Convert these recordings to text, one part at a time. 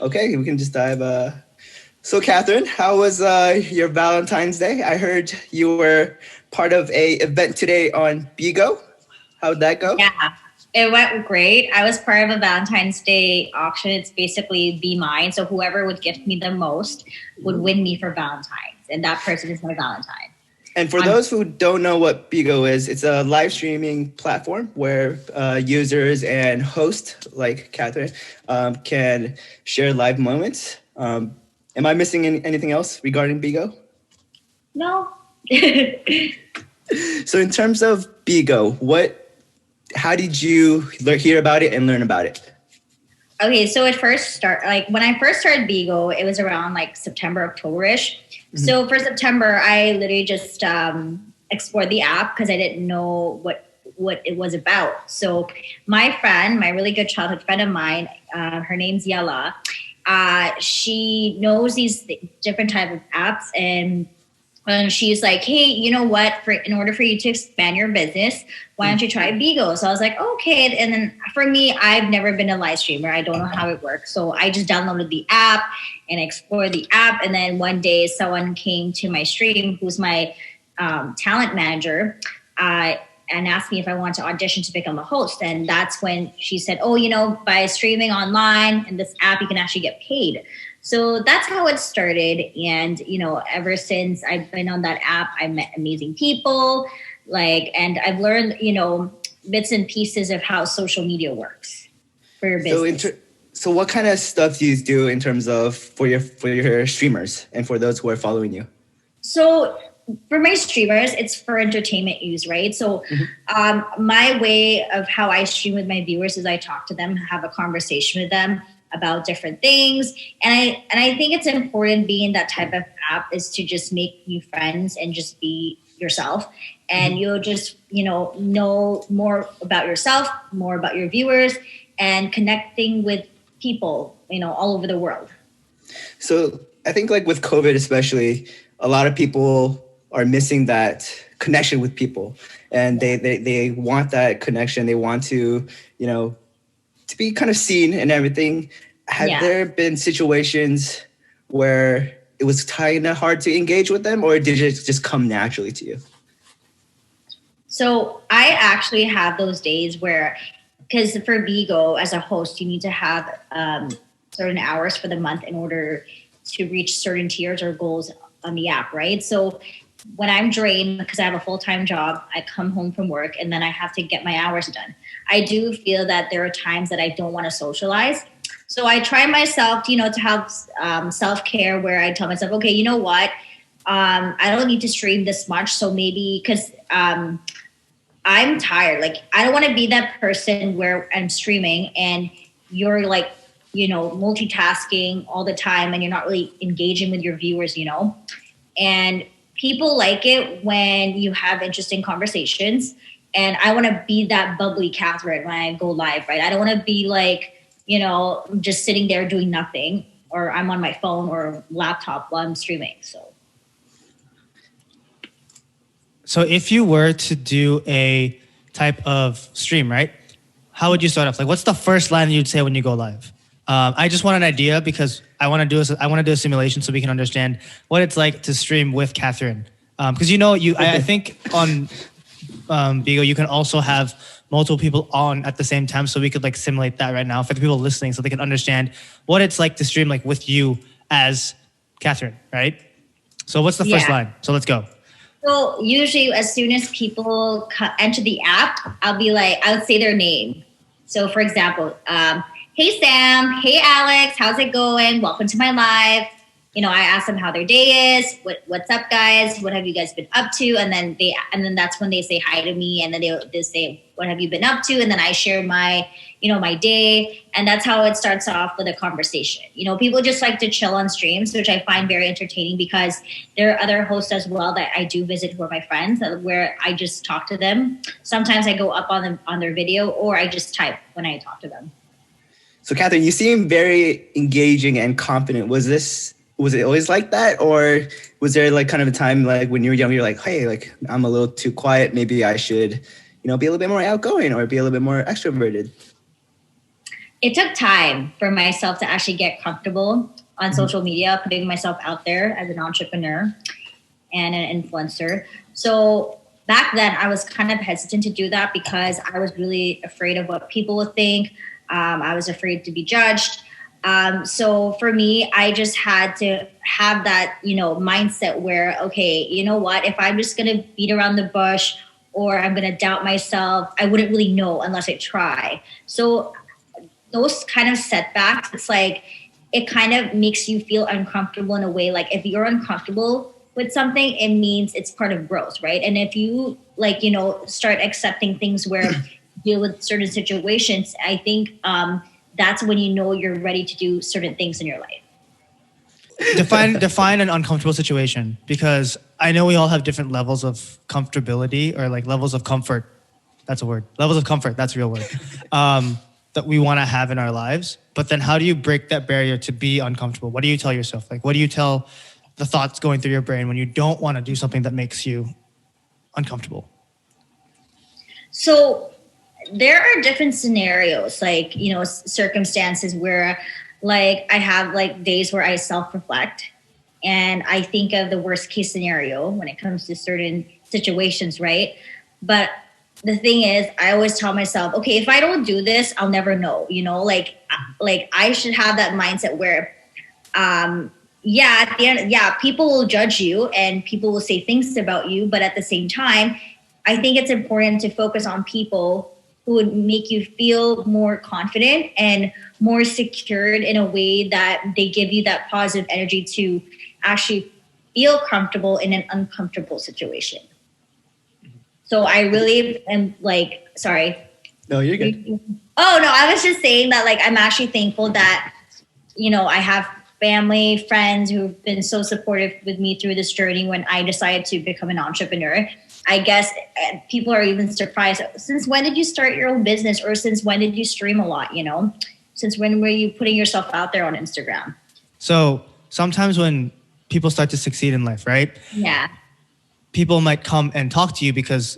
Okay, we can just dive. So, Catherine, how was your Valentine's Day? I heard you were part of a event today on BIGO. How'd that go? Yeah, it went great. I was part of a Valentine's Day auction. It's basically be mine. So whoever would gift me the most would win me for Valentine's, and that person is my Valentine. And for On those who don't know what BIGO is, it's a live streaming platform where users and hosts like Catherine can share live moments. Am I missing anything else regarding BIGO? no. So in terms of BIGO, how did you hear about it and learn about it? Okay, so it first start like when I first started BIGO, it was around like September, October-ish. So for September, I literally just explored the app because I didn't know what it was about. So my friend, my really good childhood friend of mine, her name's Yella. She knows these different type of apps, and she's like, hey, you know what? In order for you to expand your business, why don't you try BIGO? So I was like, okay. And then for me, I've never been a live streamer. I don't know how it works. So I just downloaded the app and explored the app. And then one day someone came to my stream, who's my talent manager, and asked me if I wanted to audition to become a host. And that's when she said, oh, by streaming online and this app, you can actually get paid. So that's how it started. And, ever since I've been on that app, I met amazing people, and I've learned, bits and pieces of how social media works for your business. So what kind of stuff do you do in terms of for your streamers and for those who are following you? So for my streamers, it's for entertainment use, right? So my way of how I stream with my viewers is I talk to them, have a conversation with them about different things. And I think it's important being that type of app is to just make new friends and just be yourself. And you'll just, know more about yourself, more about your viewers, and connecting with people, all over the world. So I think with COVID especially, a lot of people are missing that connection with people, and they want that connection. They want to, to be kind of seen and everything. Have there been situations where it was kind of hard to engage with them, or did it just come naturally to you? So I actually have those days where, because for BIGO as a host, you need to have certain hours for the month in order to reach certain tiers or goals on the app, right? So when I'm drained because I have a full-time job, I come home from work and then I have to get my hours done. I do feel that there are times that I don't want to socialize. So I try myself, to have self-care where I tell myself, okay, you know what? I don't need to stream this much. So maybe because I'm tired. I don't want to be that person where I'm streaming and you're multitasking all the time and you're not really engaging with your viewers, And people like it when you have interesting conversations. And I want to be that bubbly Catherine when I go live, right? I don't want to be just sitting there doing nothing, or I'm on my phone or laptop while I'm streaming. So if you were to do a type of stream, right? How would you start off? What's the first line you'd say when you go live? I just want an idea because I want to do a simulation so we can understand what it's like to stream with Catherine. Because I think on BIGO you can also have multiple people on at the same time, so we could simulate that right now for the people listening, so they can understand what it's like to stream with you as Catherine, right? So what's the first line? So let's go. So usually as soon as people enter the app, I would say their name. So for example, hey Sam, hey Alex, how's it going? Welcome to my live. I ask them how their day is. What's up, guys? What have you guys been up to? And then that's when they say hi to me, and then they say, what have you been up to? And then I share my my day, and that's how it starts off with a conversation. People just like to chill on streams, which I find very entertaining because there are other hosts as well that I do visit who are my friends, where I just talk to them. Sometimes I go up on their video, or I just type when I talk to them. So Catherine, you seem very engaging and confident. Was it always like that, or was there kind of a time when you were young, you're like, hey, I'm a little too quiet. Maybe I should, be a little bit more outgoing or be a little bit more extroverted? it took time for myself to actually get comfortable on social media, putting myself out there as an entrepreneur and an influencer. So back then, I was kind of hesitant to do that because I was really afraid of what people would think. I was afraid to be judged. So for me, I just had to have that, mindset where, okay, you know what, if I'm just going to beat around the bush or I'm going to doubt myself, I wouldn't really know unless I try. So those kind of setbacks, it's like, it kind of makes you feel uncomfortable in a way. Like if you're uncomfortable with something, it means it's part of growth, right? And if you start accepting things where deal with certain situations, I think that's when you're ready to do certain things in your life. Define an uncomfortable situation, because I know we all have different levels of comfortability, or like levels of comfort. That's a word. Levels of comfort. That's a real word. That we want to have in our lives. But then how do you break that barrier to be uncomfortable? What do you tell yourself? Like, what do you tell the thoughts going through your brain when you don't want to do something that makes you uncomfortable? So there are different scenarios, like, circumstances where like I have like days where I self-reflect and I think of the worst case scenario when it comes to certain situations, right? But the thing is, I always tell myself, okay, if I don't do this, I'll never know, like I should have that mindset where, at the end, people will judge you and people will say things about you. But at the same time, I think it's important to focus on people who would make you feel more confident and more secured in a way that they give you that positive energy to actually feel comfortable in an uncomfortable situation. So I really am like, sorry. No, you're good. Oh, no, I was just saying that like I'm actually thankful that, I have family, friends who've been so supportive with me through this journey when I decided to become an entrepreneur. I guess people are even surprised. Since when did you start your own business, or since when did you stream a lot, Since when were you putting yourself out there on Instagram? So sometimes when people start to succeed in life, right? Yeah. People might come and talk to you because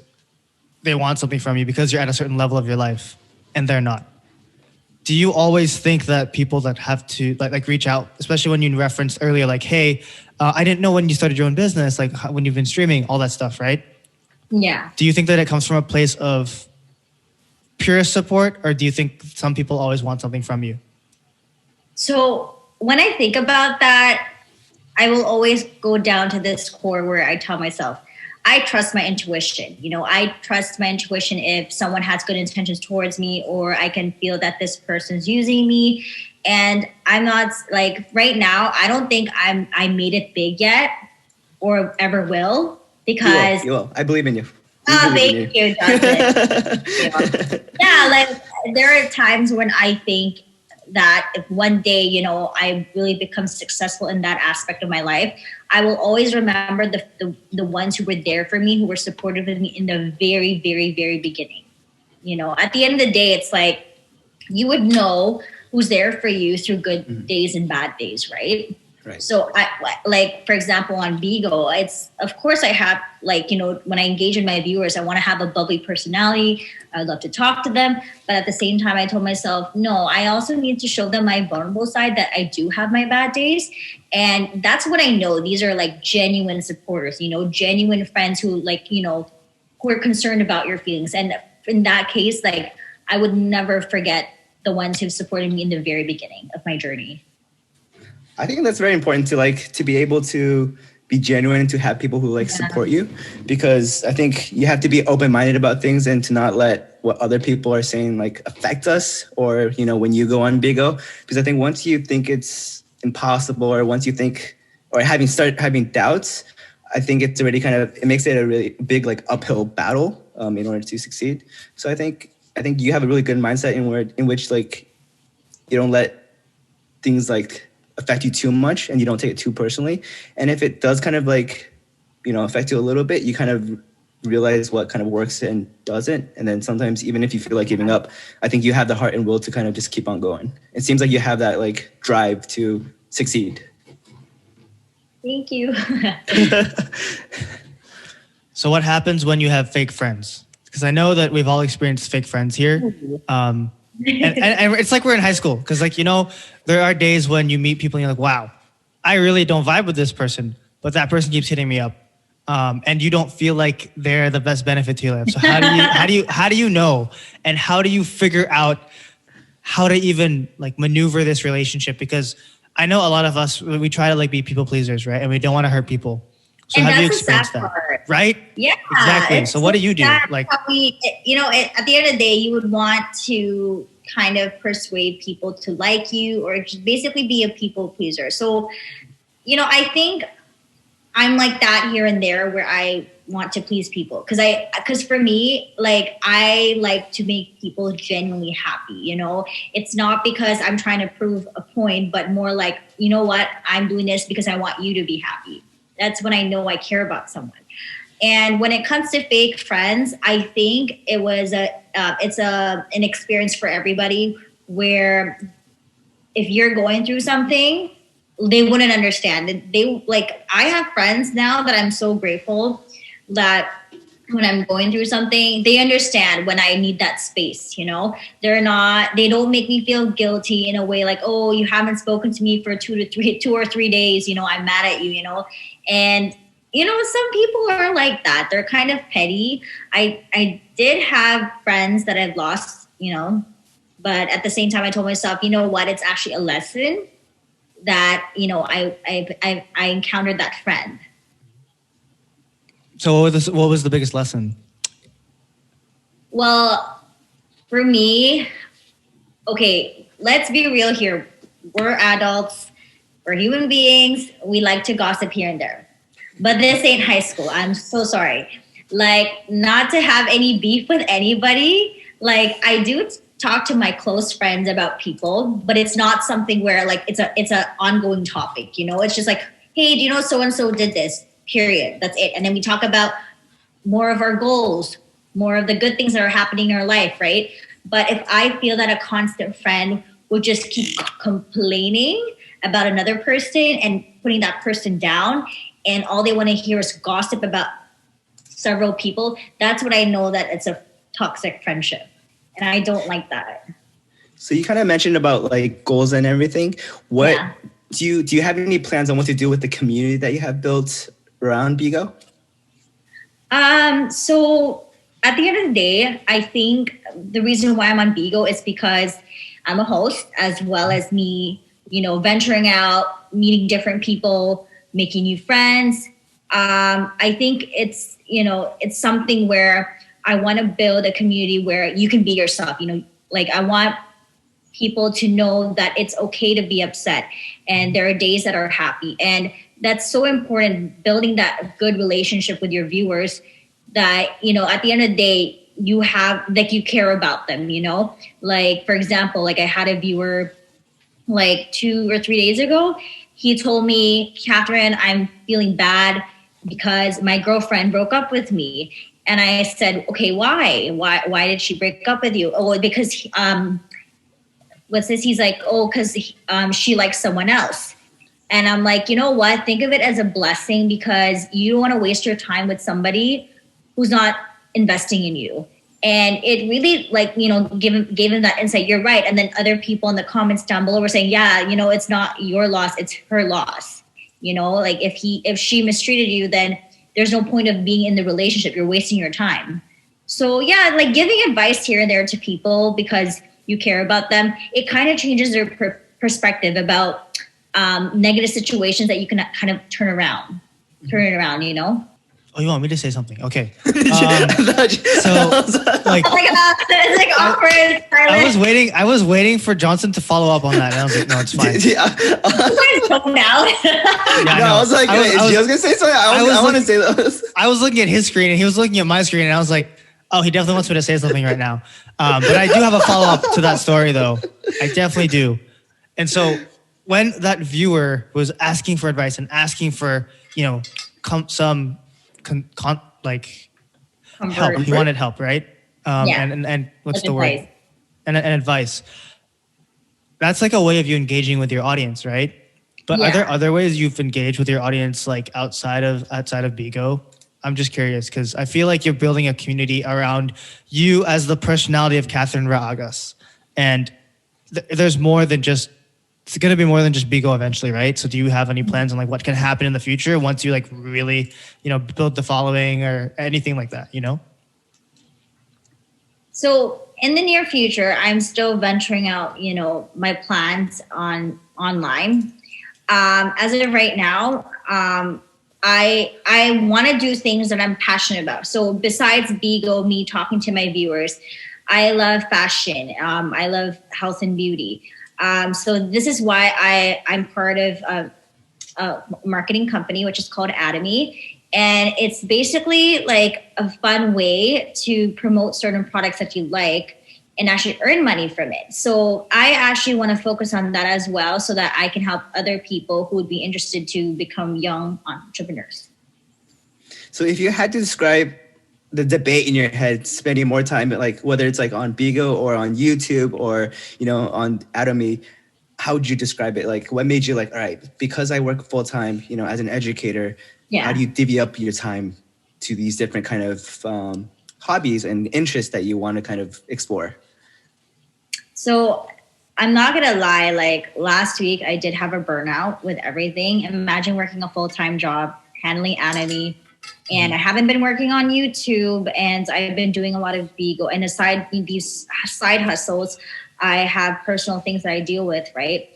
they want something from you because you're at a certain level of your life and they're not. Do you always think that people that have to like reach out, especially when you referenced earlier, like, hey, I didn't know when you started your own business, like when you've been streaming, all that stuff, right? Yeah. Do you think that it comes from a place of pure support, or do you think some people always want something from you? So when I think about that, I will always go down to this core where I tell myself, I trust my intuition. I trust my intuition if someone has good intentions towards me, or I can feel that this person's using me. And I'm not like right now, I don't think I made it big yet or ever will, because you will. I believe in you. Thank you, Jonathan. Yeah, like there are times when I think that if one day, I really become successful in that aspect of my life, I will always remember the ones who were there for me, who were supportive of me in the very, very, very beginning. At the end of the day, it's like you would know who's there for you through good days and bad days, right? Right. So I like, for example, on BIGO, it's, of course I have like, when I engage with my viewers, I want to have a bubbly personality. I love to talk to them. But at the same time, I told myself, no, I also need to show them my vulnerable side, that I do have my bad days. And that's what I know. These are like genuine supporters, genuine friends who like, who are concerned about your feelings. And in that case, like I would never forget the ones who've supported me in the very beginning of my journey. I think that's very important to be able to be genuine and to have people who support you, because I think you have to be open-minded about things and to not let what other people are saying affect us, or when you go on BIGO, because I think once you think it's impossible, or once you think or start having doubts, I think it's already it makes it a really big uphill battle in order to succeed. So I think you have a really good mindset in which you don't let things affect you too much, and you don't take it too personally. And if it does affect you a little bit, you kind of realize what kind of works and doesn't. And then sometimes, even if you feel like giving up, I think you have the heart and will to kind of just keep on going. It seems like you have that drive to succeed. Thank you. So what happens when you have fake friends? Because I know that we've all experienced fake friends here. and it's like we're in high school because like, you know, there are days when you meet people and you're like, wow, I really don't vibe with this person, but that person keeps hitting me up. And you don't feel like they're the best benefit to your life. So how do you know, and how do you figure out how to even like maneuver this relationship? Because I know a lot of us, we try to like be people pleasers, right? And we don't want to hurt people. So And have you that's the sad experienced that? part. Right? Yeah, Exactly. So what do you do? Like, at the end of the day, you would want to kind of persuade people to like you, or just basically be a people pleaser. So, I think I'm like that here and there, where I want to please people because for me, like, I like to make people genuinely happy. It's not because I'm trying to prove a point, but more like, you know what, I'm doing this because I want you to be happy. That's when I know I care about someone. And when it comes to fake friends, I think it's an experience for everybody, where if you're going through something, they wouldn't understand. I have friends now that I'm so grateful that when I'm going through something, they understand when I need that space. They don't make me feel guilty in a way like, oh, you haven't spoken to me for 2 or 3 days, I'm mad at you, and some people are like that. They're kind of petty. I did have friends that I've lost, but at the same time I told myself, you know what, it's actually a lesson that, I encountered that friend. so what was the biggest lesson? Well, for me, okay, let's be real here. We're adults, we're human beings, we like to gossip here and there. But this ain't high school. I'm so sorry. Like, not to have any beef with anybody. Like, I do talk to my close friends about people, but it's not something where like it's an ongoing topic. It's just like, hey, do you know so and so did this? Period. That's it. And then we talk about more of our goals, more of the good things that are happening in our life, right? But if I feel that a constant friend would just keep complaining about another person and putting that person down, and all they want to hear is gossip about several people, that's what I know that it's a toxic friendship. And I don't like that. So you kind of mentioned about like goals and everything. What do you have any plans on what to do with the community that you have built around BIGO? So at the end of the day, I think the reason why I'm on BIGO is because I'm a host, as well as me, venturing out, meeting different people, making new friends. I think it's something where I want to build a community where you can be yourself. Like, I want people to know that it's okay to be upset, and there are days that are happy. And that's so important, building that good relationship with your viewers, that, at the end of the day, you have, like, you care about them, like, for example, like I had a viewer like 2 or 3 days ago. He told me, Katherine, I'm feeling bad because my girlfriend broke up with me. And I said, okay, why? Why did she break up with you? Oh, because what's this? He's like, oh, because she likes someone else. And I'm like, you know what? Think of it as a blessing, because you don't want to waste your time with somebody who's not investing in you. And it really, like, gave him that insight. You're right. And then other people in the comments down below were saying, yeah, it's not your loss, it's her loss. Like, if she mistreated you, then there's no point of being in the relationship. You're wasting your time. So yeah, like, giving advice here and there to people because you care about them, it kind of changes their perspective about negative situations that you can kind of turn it around, Oh, you want me to say something? Okay. So, like, it's like awkward. I was waiting for Johnson to follow up on that, and I was like, no, it's fine. I was like, is Gio's gonna say something? I want to say this. I was looking at his screen, and he was looking at my screen, and I was like, oh, he definitely wants me to say something right now. But I do have a follow up to that story, though. I definitely do. And so when that viewer was asking for advice and asking for, help. He wanted help, right? And what's the word? And advice. That's like a way of you engaging with your audience, right? But are there other ways you've engaged with your audience, like outside of BIGO? I'm just curious, because I feel like you're building a community around you as the personality of Katherine Raagas. And there's more than just, it's going to be more than just BIGO eventually, right? So do you have any plans on like what can happen in the future once you like really, build the following or anything like that, So in the near future, I'm still venturing out, my plans online. As of right now, I want to do things that I'm passionate about. So besides BIGO, me talking to my viewers, I love fashion. I love health and beauty. So this is why I'm part of a marketing company, which is called Atomy. And it's basically like a fun way to promote certain products that you like and actually earn money from it. So I actually want to focus on that as well so that I can help other people who would be interested to become young entrepreneurs. So if you had to describe the debate in your head, spending more time, like whether it's like on BIGO or on YouTube or, on Atomy, how would you describe it? Like what made you like, all right, because I work full time, as an educator, how do you divvy up your time to these different kind of hobbies and interests that you want to kind of explore? So I'm not going to lie. Like last week, I did have a burnout with everything. Imagine working a full-time job, handling Atomy, and I haven't been working on YouTube, and I've been doing a lot of BIGO. And aside these side hustles, I have personal things that I deal with, right?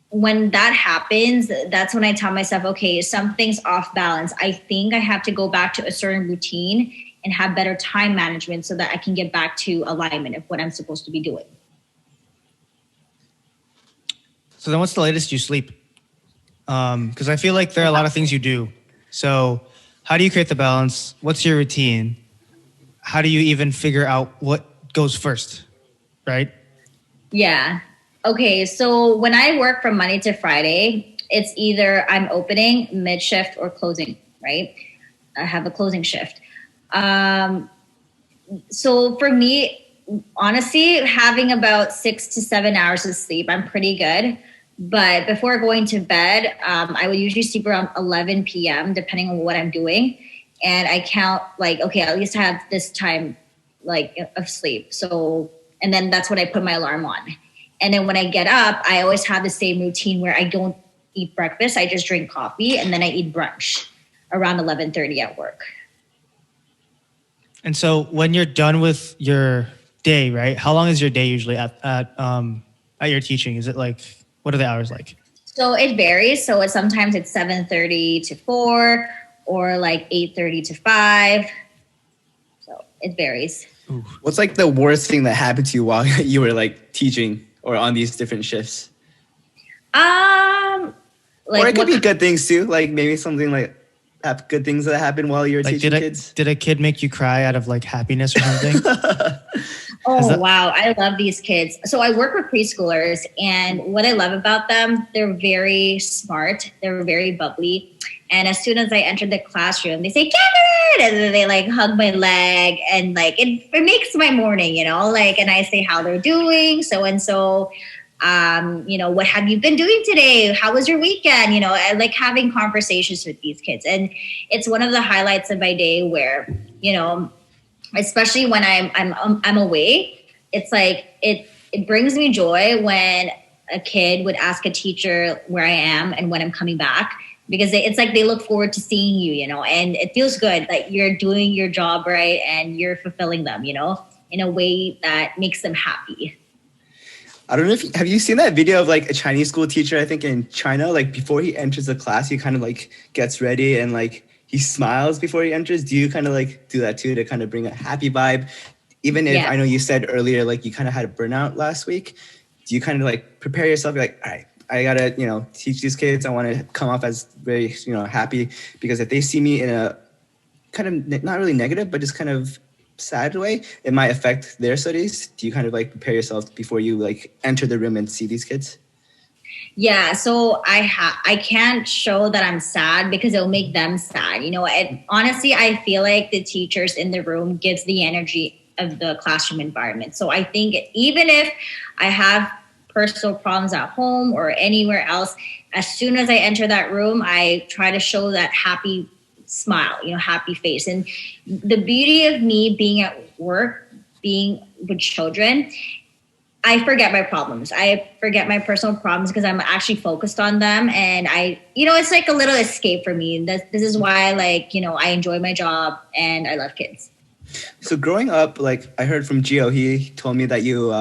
When that happens, that's when I tell myself, okay, something's off balance. I think I have to go back to a certain routine and have better time management so that I can get back to alignment of what I'm supposed to be doing. So then what's the latest you sleep? Because I feel like there are a lot of things you do. So how do you create the balance? What's your routine? How do you even figure out what goes first, right? Yeah. Okay, so when I work from Monday to Friday, it's either I'm opening, mid-shift, or closing, right? I have a closing shift. So for me, honestly, having about 6 to 7 hours of sleep, I'm pretty good. But before going to bed, I would usually sleep around 11 p.m., depending on what I'm doing. And I count like, okay, at least I have this time like of sleep. So, and then that's when I put my alarm on. And then when I get up, I always have the same routine where I don't eat breakfast. I just drink coffee and then I eat brunch around 11:30 at work. And so when you're done with your day, right? How long is your day usually at your teaching? Is it like, what are the hours like? So it varies. So sometimes it's 7:30 to 4 or like 8:30 to 5. So it varies. Ooh. What's like the worst thing that happened to you while you were like teaching or on these different shifts? Like or it could be good things too. Like maybe something like good things that happened while you were teaching kids. Did a kid make you cry out of like happiness or something? Oh, wow. I love these kids. So I work with preschoolers, and what I love about them, they're very smart. They're very bubbly. And as soon as I enter the classroom, they say, Katherine! And then they like hug my leg, and like it makes my morning, like, and I say how they're doing, so-and-so. What have you been doing today? How was your weekend? I like having conversations with these kids. And it's one of the highlights of my day where, especially when I'm away, it's like it brings me joy when a kid would ask a teacher where I am and when I'm coming back, because it's like they look forward to seeing you, and it feels good that you're doing your job right and you're fulfilling them, in a way that makes them happy. I don't know have you seen that video of like a Chinese school teacher, I think in China, like before he enters the class, he kind of like gets ready and like he smiles before he enters. Do you kind of like do that too to kind of bring a happy vibe? Even if I know you said earlier, like you kind of had a burnout last week, do you kind of like prepare yourself like, all right, I gotta, teach these kids. I want to come off as very, happy, because if they see me in a kind of not really negative, but just kind of sad way, it might affect their studies. Do you kind of like prepare yourself before you like enter the room and see these kids? Yeah, so I can't show that I'm sad because it'll make them sad. Honestly, I feel like the teachers in the room gives the energy of the classroom environment. So I think even if I have personal problems at home or anywhere else, as soon as I enter that room, I try to show that happy smile, happy face. And the beauty of me being at work, being with children, I forget my problems. I forget my personal problems because I'm actually focused on them. And it's like a little escape for me. This is why, I enjoy my job and I love kids. So growing up, like I heard from Gio, he told me that you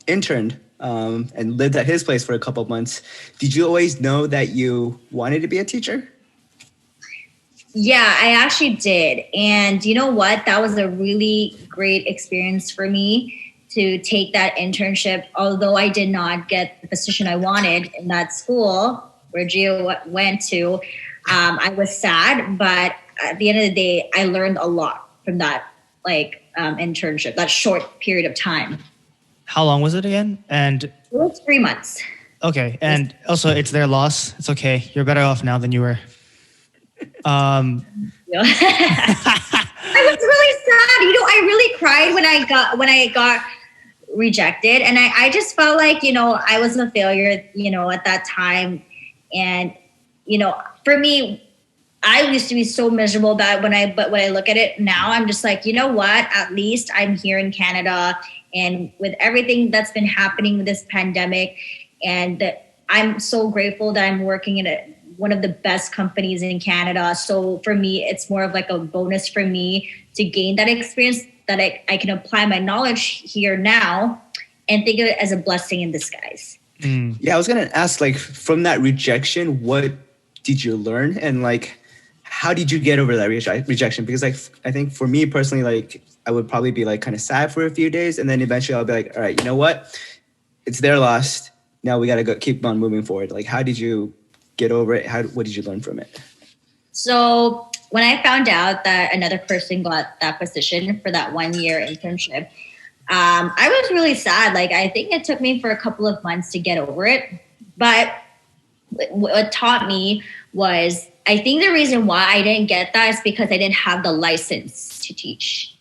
interned and lived at his place for a couple of months. Did you always know that you wanted to be a teacher? Yeah, I actually did. And you know what? That was a really great experience for me to take that internship. Although I did not get the position I wanted in that school where Gio went to, I was sad. But at the end of the day, I learned a lot from that internship, that short period of time. How long was it again? And it was 3 months. Okay. And also it's their loss. It's okay. You're better off now than you were. I was really sad. I really cried when I got rejected. And I just felt like, I was a failure, at that time. And, for me, I used to be so miserable that but when I look at it now, I'm just like, you know what? At least I'm here in Canada, and with everything that's been happening with this pandemic, and that I'm so grateful that I'm working in one of the best companies in Canada. So for me, it's more of like a bonus for me to gain that experience that I can apply my knowledge here now and think of it as a blessing in disguise. Yeah, I was going to ask, from that rejection, what did you learn? And how did you get over that rejection? Because I think for me personally, I would probably be kind of sad for a few days. And then eventually I'll be like, all right, you know what? It's their loss. Now we got to keep on moving forward. How did you get over it? What did you learn from it? So when I found out that another person got that position for that 1 year internship, I was really sad. I think it took me for a couple of months to get over it. But what taught me was, I think the reason why I didn't get that is because I didn't have the license to teach.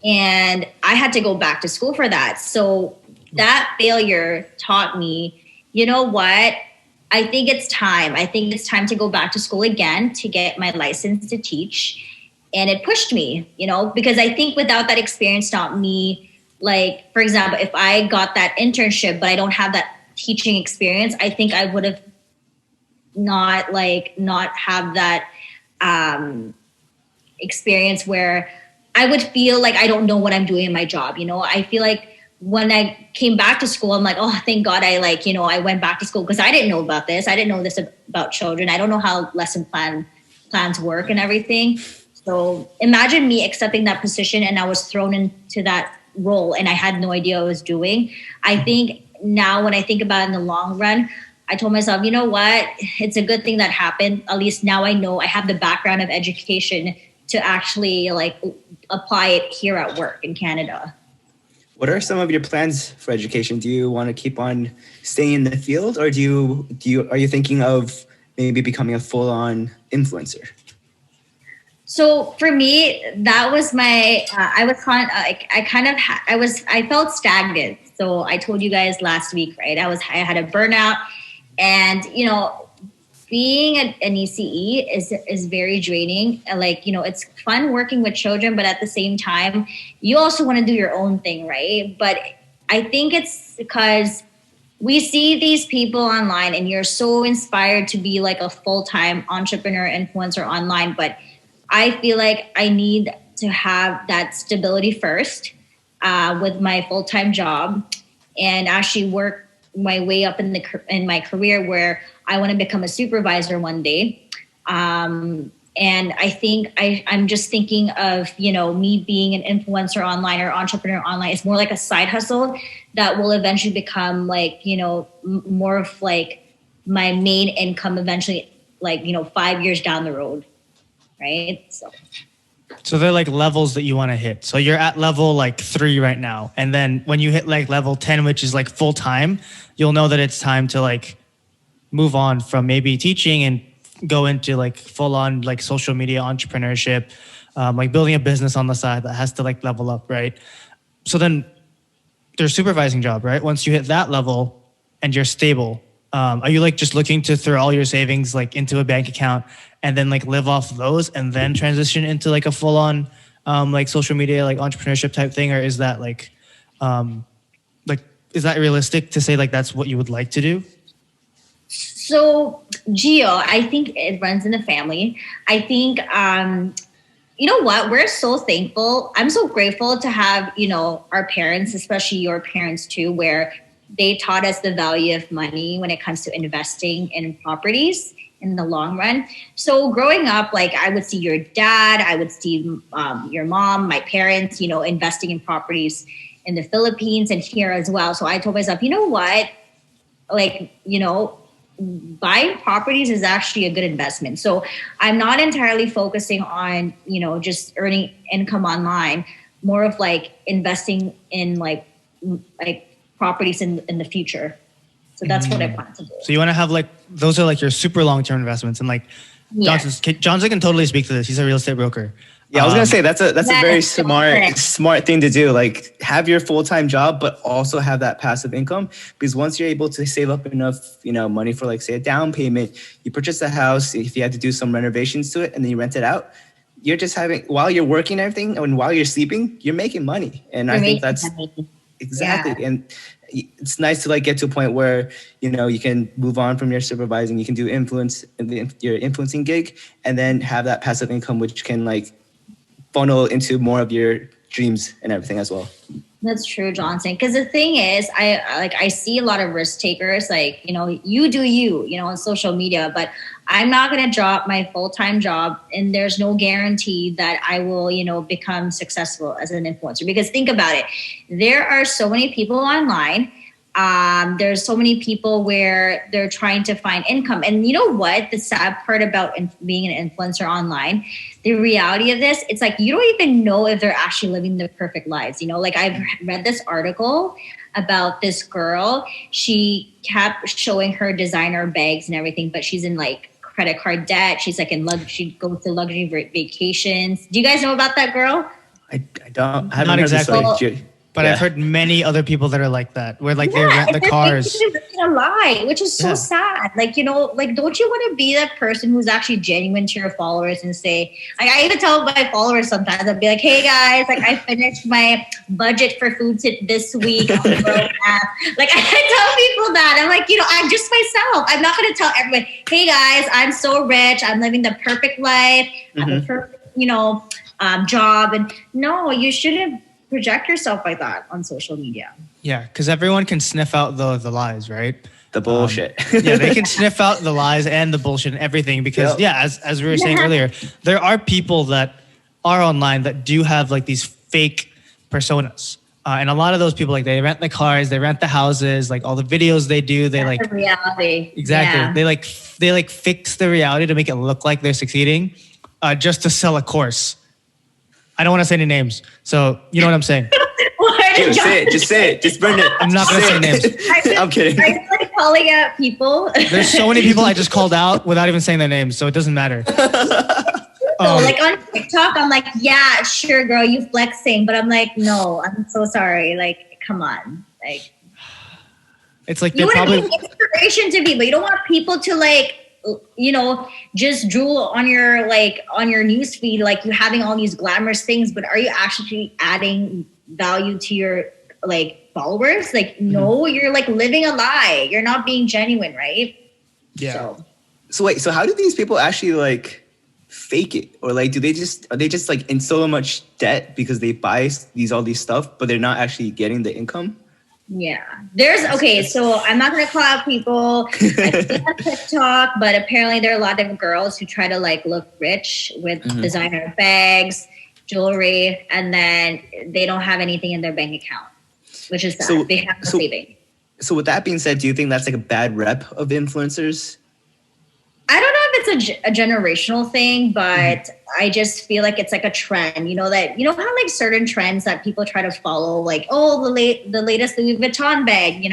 And I had to go back to school for that. So that failure taught me, you know what? I think it's time. I think it's time to go back to school again to get my license to teach. And it pushed me, because I think without that experience taught me, for example, if I got that internship, but I don't have that teaching experience, I think I would have not have that experience where I would feel like I don't know what I'm doing in my job. I feel like when I came back to school, I'm like, oh, thank God I went back to school, because I didn't know about this. I didn't know this about children. I don't know how lesson plans work and everything. So imagine me accepting that position and I was thrown into that role and I had no idea what I was doing. I think now when I think about it in the long run, I told myself, you know what? It's a good thing that happened. At least now I know I have the background of education to actually apply it here at work in Canada. What are some of your plans for education? Do you want to keep on staying in the field, or are you thinking of maybe becoming a full-on influencer? So for me, that was my. I felt stagnant. So I told you guys last week, right? I had a burnout, and being an ECE is very draining. It's fun working with children, but at the same time, you also want to do your own thing, right? But I think it's because we see these people online and you're so inspired to be a full-time entrepreneur, influencer online. But I feel like I need to have that stability first with my full-time job and actually work my way up in my career where I want to become a supervisor one day. And I think I'm just thinking of, me being an influencer online or entrepreneur online. It's more like a side hustle that will eventually become more of my main income eventually, 5 years down the road. Right. So they're levels that you want to hit. So you're at level 3 right now. And then when you hit level 10, which is full time, you'll know that it's time to move on from maybe teaching and go into full on social media entrepreneurship, building a business on the side that has to level up. Right. So then there's supervising job, right? Once you hit that level and you're stable, are you just looking to throw all your savings into a bank account and then live off those and then transition into a full on social media entrepreneurship type thing? Or is that Like, is that realistic to say like that's what you would like to do? So, Gio, I think it runs in the family. I think, you know what? We're so thankful. I'm so grateful to have, our parents, especially your parents too, where they taught us the value of money when it comes to investing in properties in the long run. So growing up, like I would see your dad, I would see your mom, my parents, investing in properties in the Philippines and here as well. So I told myself, you know what? Like, buying properties is actually a good investment. So I'm not entirely focusing on, just earning income online, more of like investing in like properties in the future. So that's what I plan to do. So you want to have like, those are like your super long-term investments. And like Johnson can totally speak to this. He's a real estate broker. Yeah, I was gonna say that's a very smart thing to do. Like have your full-time job, but also have that passive income. Because once you're able to save up enough, money for like say a down payment, you purchase a house. If you had to do some renovations to it, and then you rent it out, you're just having while you're working and everything, and while you're sleeping, you're making money. And I think that's exactly. And it's nice to like get to a point where you can move on from your supervising. You can do your influencing gig, and then have that passive income, which can like funnel into more of your dreams and everything as well. That's true, Johnson. Because the thing is, I see a lot of risk takers, like, you do you, on social media, but I'm not going to drop my full-time job, and there's no guarantee that I will, become successful as an influencer. Because think about it. There are so many people online. There's so many people where they're trying to find income. And you know what? The sad part about being an influencer online, the reality of this, it's like you don't even know if they're actually living their perfect lives. Like I've read this article about this girl. She kept showing her designer bags and everything, but she's in like credit card debt. She's like she goes to luxury vacations. Do you guys know about that girl? I don't. I haven't Not heard exactly. This, like, But I've heard many other people that are like that, where like they rent the cars. It's a lie, which is so sad. Like, like, don't you want to be that person who's actually genuine to your followers and say, like, I even tell my followers sometimes, I'll be like, hey guys, like I finished my budget for food this week. Like I tell people that. I'm like, I'm just myself. I'm not going to tell everyone, hey guys, I'm so rich. I'm living the perfect life. I have a perfect, job. And no, you shouldn't project yourself like that on social media. Yeah, because everyone can sniff out the lies, right? The bullshit. Yeah, they can sniff out the lies and the bullshit and everything because, as we were saying earlier, there are people that are online that do have like these fake personas. And a lot of those people, like they rent the cars, they rent the houses, like all the videos they do, they That's like the reality. Exactly. Yeah. They like fix the reality to make it look like they're succeeding, just to sell a course. I don't want to say any names, so you know what I'm saying. Dude, say it. Just burn it. I'm not going to say names. I'm kidding. Are you like calling out people? There's so many people I just called out without even saying their names, so it doesn't matter. Like on TikTok, I'm like, yeah, sure, girl, you flexing, but I'm like, no, I'm so sorry. Like, come on, like, it's like you they're want to probably be an inspiration to people. You don't want people to like, just drool on your news feed, like you having all these glamorous things, but are you actually adding value to your like followers? Like, no, you're like living a lie. You're not being genuine, right? Yeah. So wait, so how do these people actually like fake it? Or like, are they just like in so much debt because they buy all these stuff, but they're not actually getting the income? Yeah. So I'm not going to call out people. I see on TikTok, but apparently there are a lot of girls who try to like look rich with designer bags, jewelry, and then they don't have anything in their bank account, which is sad. So, they have no saving. So with that being said, do you think that's like a bad rep of influencers? I don't know if it's a generational thing, but I just feel like it's like a trend, that, how like certain trends that people try to follow, like, oh, the latest Louis Vuitton bag,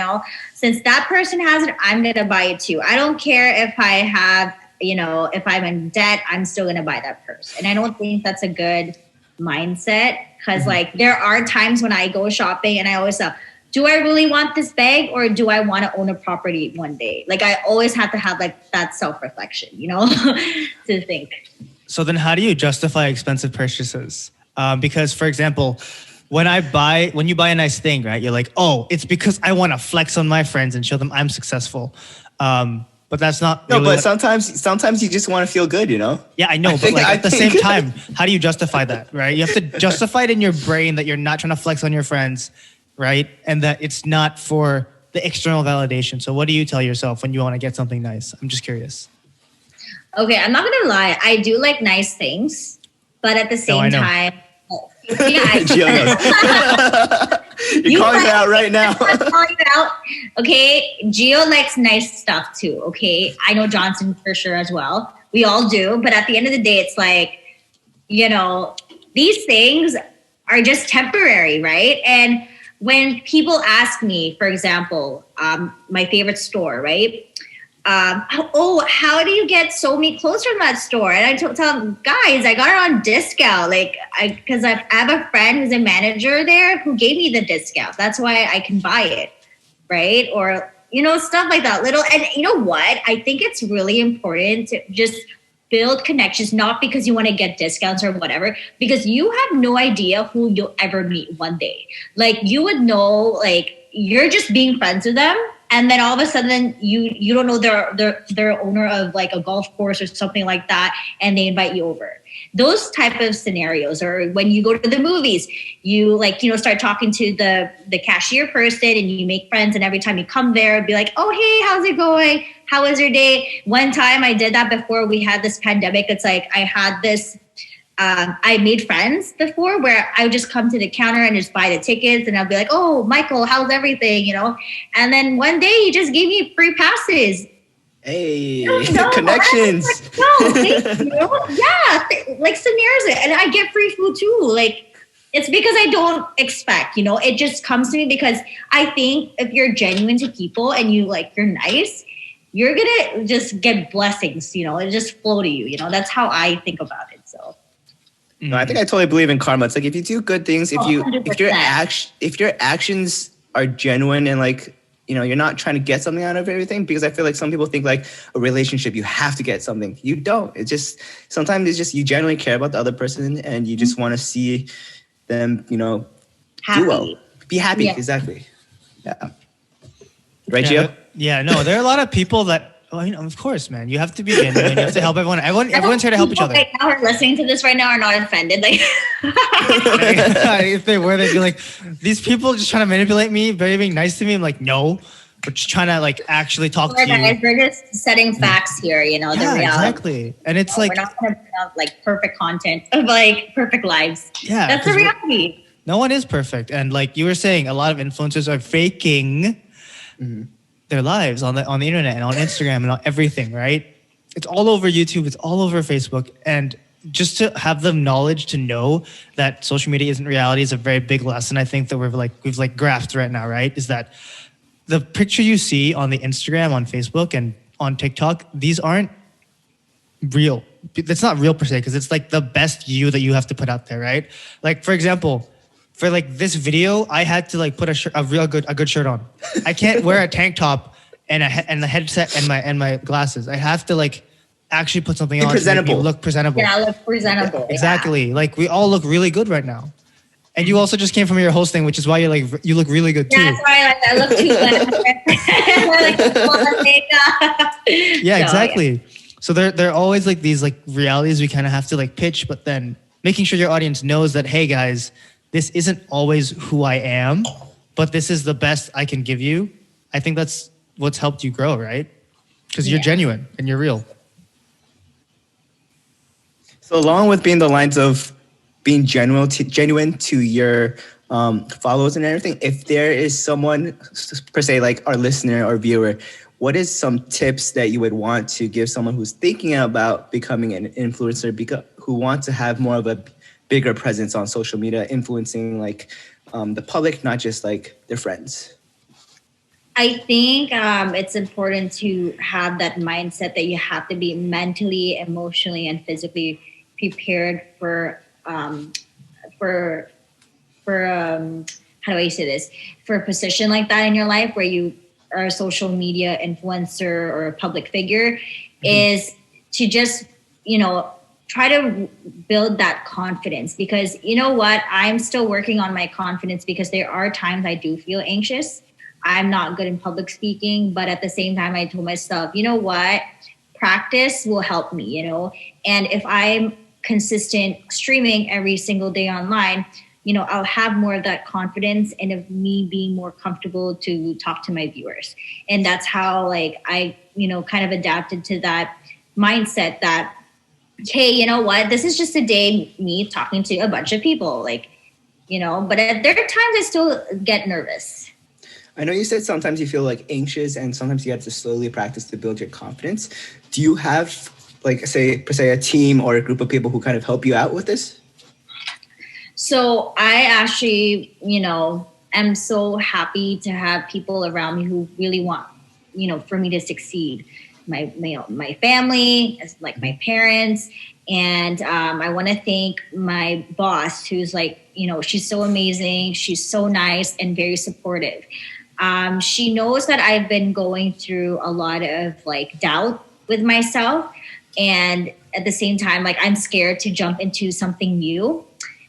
since that person has it, I'm going to buy it too. I don't care if I have, if I'm in debt, I'm still going to buy that purse. And I don't think that's a good mindset because like there are times when I go shopping and I always say, do I really want this bag or do I want to own a property one day? Like I always have to have like that self-reflection, to think. So then how do you justify expensive purchases? Because for example, when you buy a nice thing, right? You're like, oh, it's because I want to flex on my friends and show them I'm successful. But that's not No, really but sometimes you just want to feel good, you know? Yeah, I know, but like at the same time, how do you justify that, right? You have to justify it in your brain that you're not trying to flex on your friends, right? And that it's not for the external validation. So what do you tell yourself when you want to get something nice? I'm just curious. Okay, I'm not gonna lie. I do like nice things, but at the same time, yeah, Gio knows. You're calling it out right now. I'm calling it out. Okay, Gio likes nice stuff too. Okay, I know Johnson for sure as well. We all do, but at the end of the day, it's like, you know, these things are just temporary, right? And when people ask me, for example, my favorite store, right? Oh, how do you get so many clothes from that store? And I tell them, guys, I got it on discount. Like, because I have a friend who's a manager there who gave me the discount. That's why I can buy it, right? Or, you know, stuff like that. And you know what? I think it's really important to just build connections, not because you want to get discounts or whatever, because you have no idea who you'll ever meet one day. Like, you would know, like, you're just being friends with them, and then all of a sudden you don't know they're owner of like a golf course or something like that, and they invite you over. Those type of scenarios, or when you go to the movies, you like, you know, start talking to the cashier person and you make friends, and every time you come there, be like, oh, hey, how's it going? How was your day? One time I did that before we had this pandemic. It's like I had this I made friends before where I would just come to the counter and just buy the tickets, and I'll be like, oh, Michael, how's everything? You know? And then one day he just gave me free passes. Hey, No, connections. like, no, thank you. Yeah, like scenarios. And I get free food too. Like, it's because I don't expect, you know, it just comes to me because I think if you're genuine to people and you're nice, you're going to just get blessings, you know, it just flow to you, you know, that's how I think about it. So. No, I think I totally believe in karma. It's like if you do good things, if your 100%. actions are genuine and like, you know, you're not trying to get something out of everything, because I feel like some people think like a relationship, you have to get something. You don't. It's just, sometimes it's just you genuinely care about the other person and you just want to see them, you know, Happy. do well. Be happy. Yeah. Exactly. Yeah. Right, Yeah, Gio? yeah, no, there are a lot of people that, well, you know, of course, man, you have to be genuine. You have to help everyone. Everyone's here to help each other. Right now, who are listening to this right now are not offended. Like, If they were, they'd be like, these people just trying to manipulate me, being nice to me. I'm like, no, we're just trying to like actually talk to you. guys, we're just setting facts here, you know, the reality. Exactly. And it's like, we're not going to have like perfect content of like perfect lives. Yeah, that's the reality. No one is perfect. And like you were saying, a lot of influencers are faking their lives on the internet and on Instagram and on everything, right? It's all over YouTube, it's all over Facebook. And just to have the knowledge to know that social media isn't reality is a very big lesson. I think that we've grasped right now, right? Is that the picture you see on the Instagram, on Facebook, and on TikTok, these aren't real. It's not real per se, because it's like the best you that you have to put out there, right? Like, for example, for like this video, I had to like put a good shirt on. I can't wear a tank top and the headset and my glasses. I have to like actually put something on to make me look presentable. Yeah, look presentable. Exactly. Yeah. Like we all look really good right now. And you also just came from your hosting, which is why you look really good too. Yeah, that's why I look too good. Yeah, exactly. Yeah. So there are always like these like realities we kind of have to like pitch, but then making sure your audience knows that, hey guys, this isn't always who I am, but this is the best I can give you. I think that's what's helped you grow, right? Because you're genuine and you're real. So along with being the lines of being genuine to your followers and everything, if there is someone per se like our listener or viewer, what is some tips that you would want to give someone who's thinking about becoming an influencer, who wants to have more of a bigger presence on social media, influencing like the public, not just like their friends? I think it's important to have that mindset that you have to be mentally, emotionally, and physically prepared for how do I say this? For a position like that in your life where you are a social media influencer or a public figure, is to just, you know, try to build that confidence, because you know what, I'm still working on my confidence, because there are times I do feel anxious. I'm not good in public speaking, but at the same time I told myself, you know what, practice will help me, and if I'm consistent streaming every single day online, I'll have more of that confidence and of me being more comfortable to talk to my viewers. And that's how like I kind of adapted to that mindset that, hey, you know what? This is just a day me talking to a bunch of people, but there are times I still get nervous. I know you said sometimes you feel like anxious and sometimes you have to slowly practice to build your confidence. Do you have like, say, per se, a team or a group of people who kind of help you out with this? So I actually, am so happy to have people around me who really want, for me to succeed. My family, like my parents. And I want to thank my boss, who's like, she's so amazing. She's so nice and very supportive. She knows that I've been going through a lot of like doubt with myself. And at the same time, like I'm scared to jump into something new,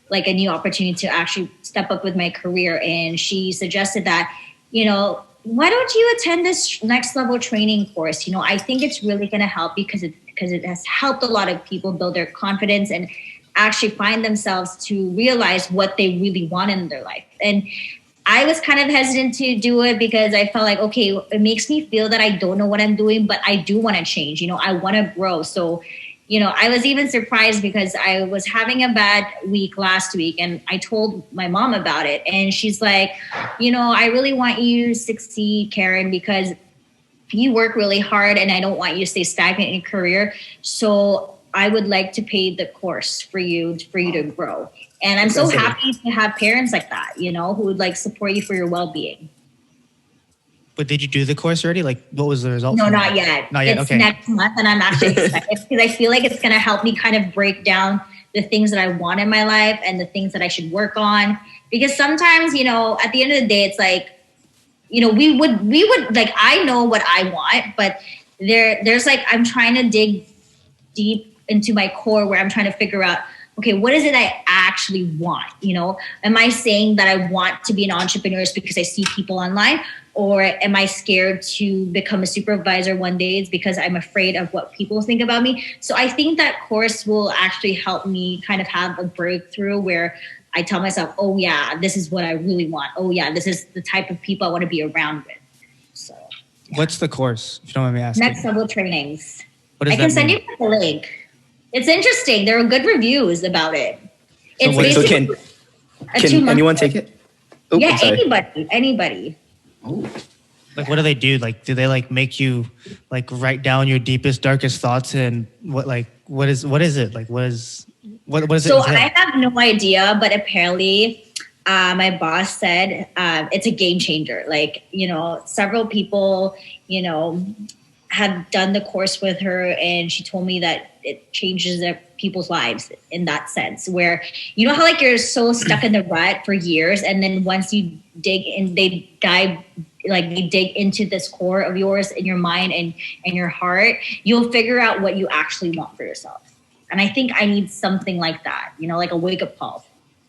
like a new opportunity to actually step up with my career. And she suggested that, why don't you attend this next level training course? I think it's really going to help because it has helped a lot of people build their confidence and actually find themselves to realize what they really want in their life. And I was kind of hesitant to do it because I felt like, okay, it makes me feel that I don't know what I'm doing, but I do want to change. I want to grow. So, I was even surprised because I was having a bad week last week and I told my mom about it. And she's like, I really want you to succeed, Karen, because you work really hard and I don't want you to stay stagnant in your career. So I would like to pay the course for you to grow. And I'm so happy to have parents like that, who would like support you for your well-being. But did you do the course already? Like, what was the result? No, not yet. Not yet. It's okay. Next month, and I'm actually excited because I feel like it's going to help me kind of break down the things that I want in my life and the things that I should work on. Because sometimes, at the end of the day, it's like, we would like, I know what I want, but there's like, I'm trying to dig deep into my core where I'm trying to figure out, okay, what is it I actually want? Am I saying that I want to be an entrepreneur because I see people online? Or am I scared to become a supervisor one day? It's because I'm afraid of what people think about me. So I think that course will actually help me kind of have a breakthrough where I tell myself, oh yeah, this is what I really want. Oh yeah, this is the type of people I want to be around with. So yeah. What's the course, if you don't mind me asking? Next level trainings. What does I can that send mean? you the link. It's interesting. There are good reviews about it. It's So can anyone take it? Oh, yeah, anybody. Oh. Like, what do they do? Like, do they like make you like write down your deepest, darkest thoughts and what is it? Like, what is it? So entail? I have no idea, but apparently my boss said it's a game changer. Like, several people, have done the course with her and she told me that it changes their people's lives in that sense where, how like you're so stuck in the rut for years. And then once you dig in, they dig into this core of yours in your mind and your heart, you'll figure out what you actually want for yourself. And I think I need something like that, like a wake up call.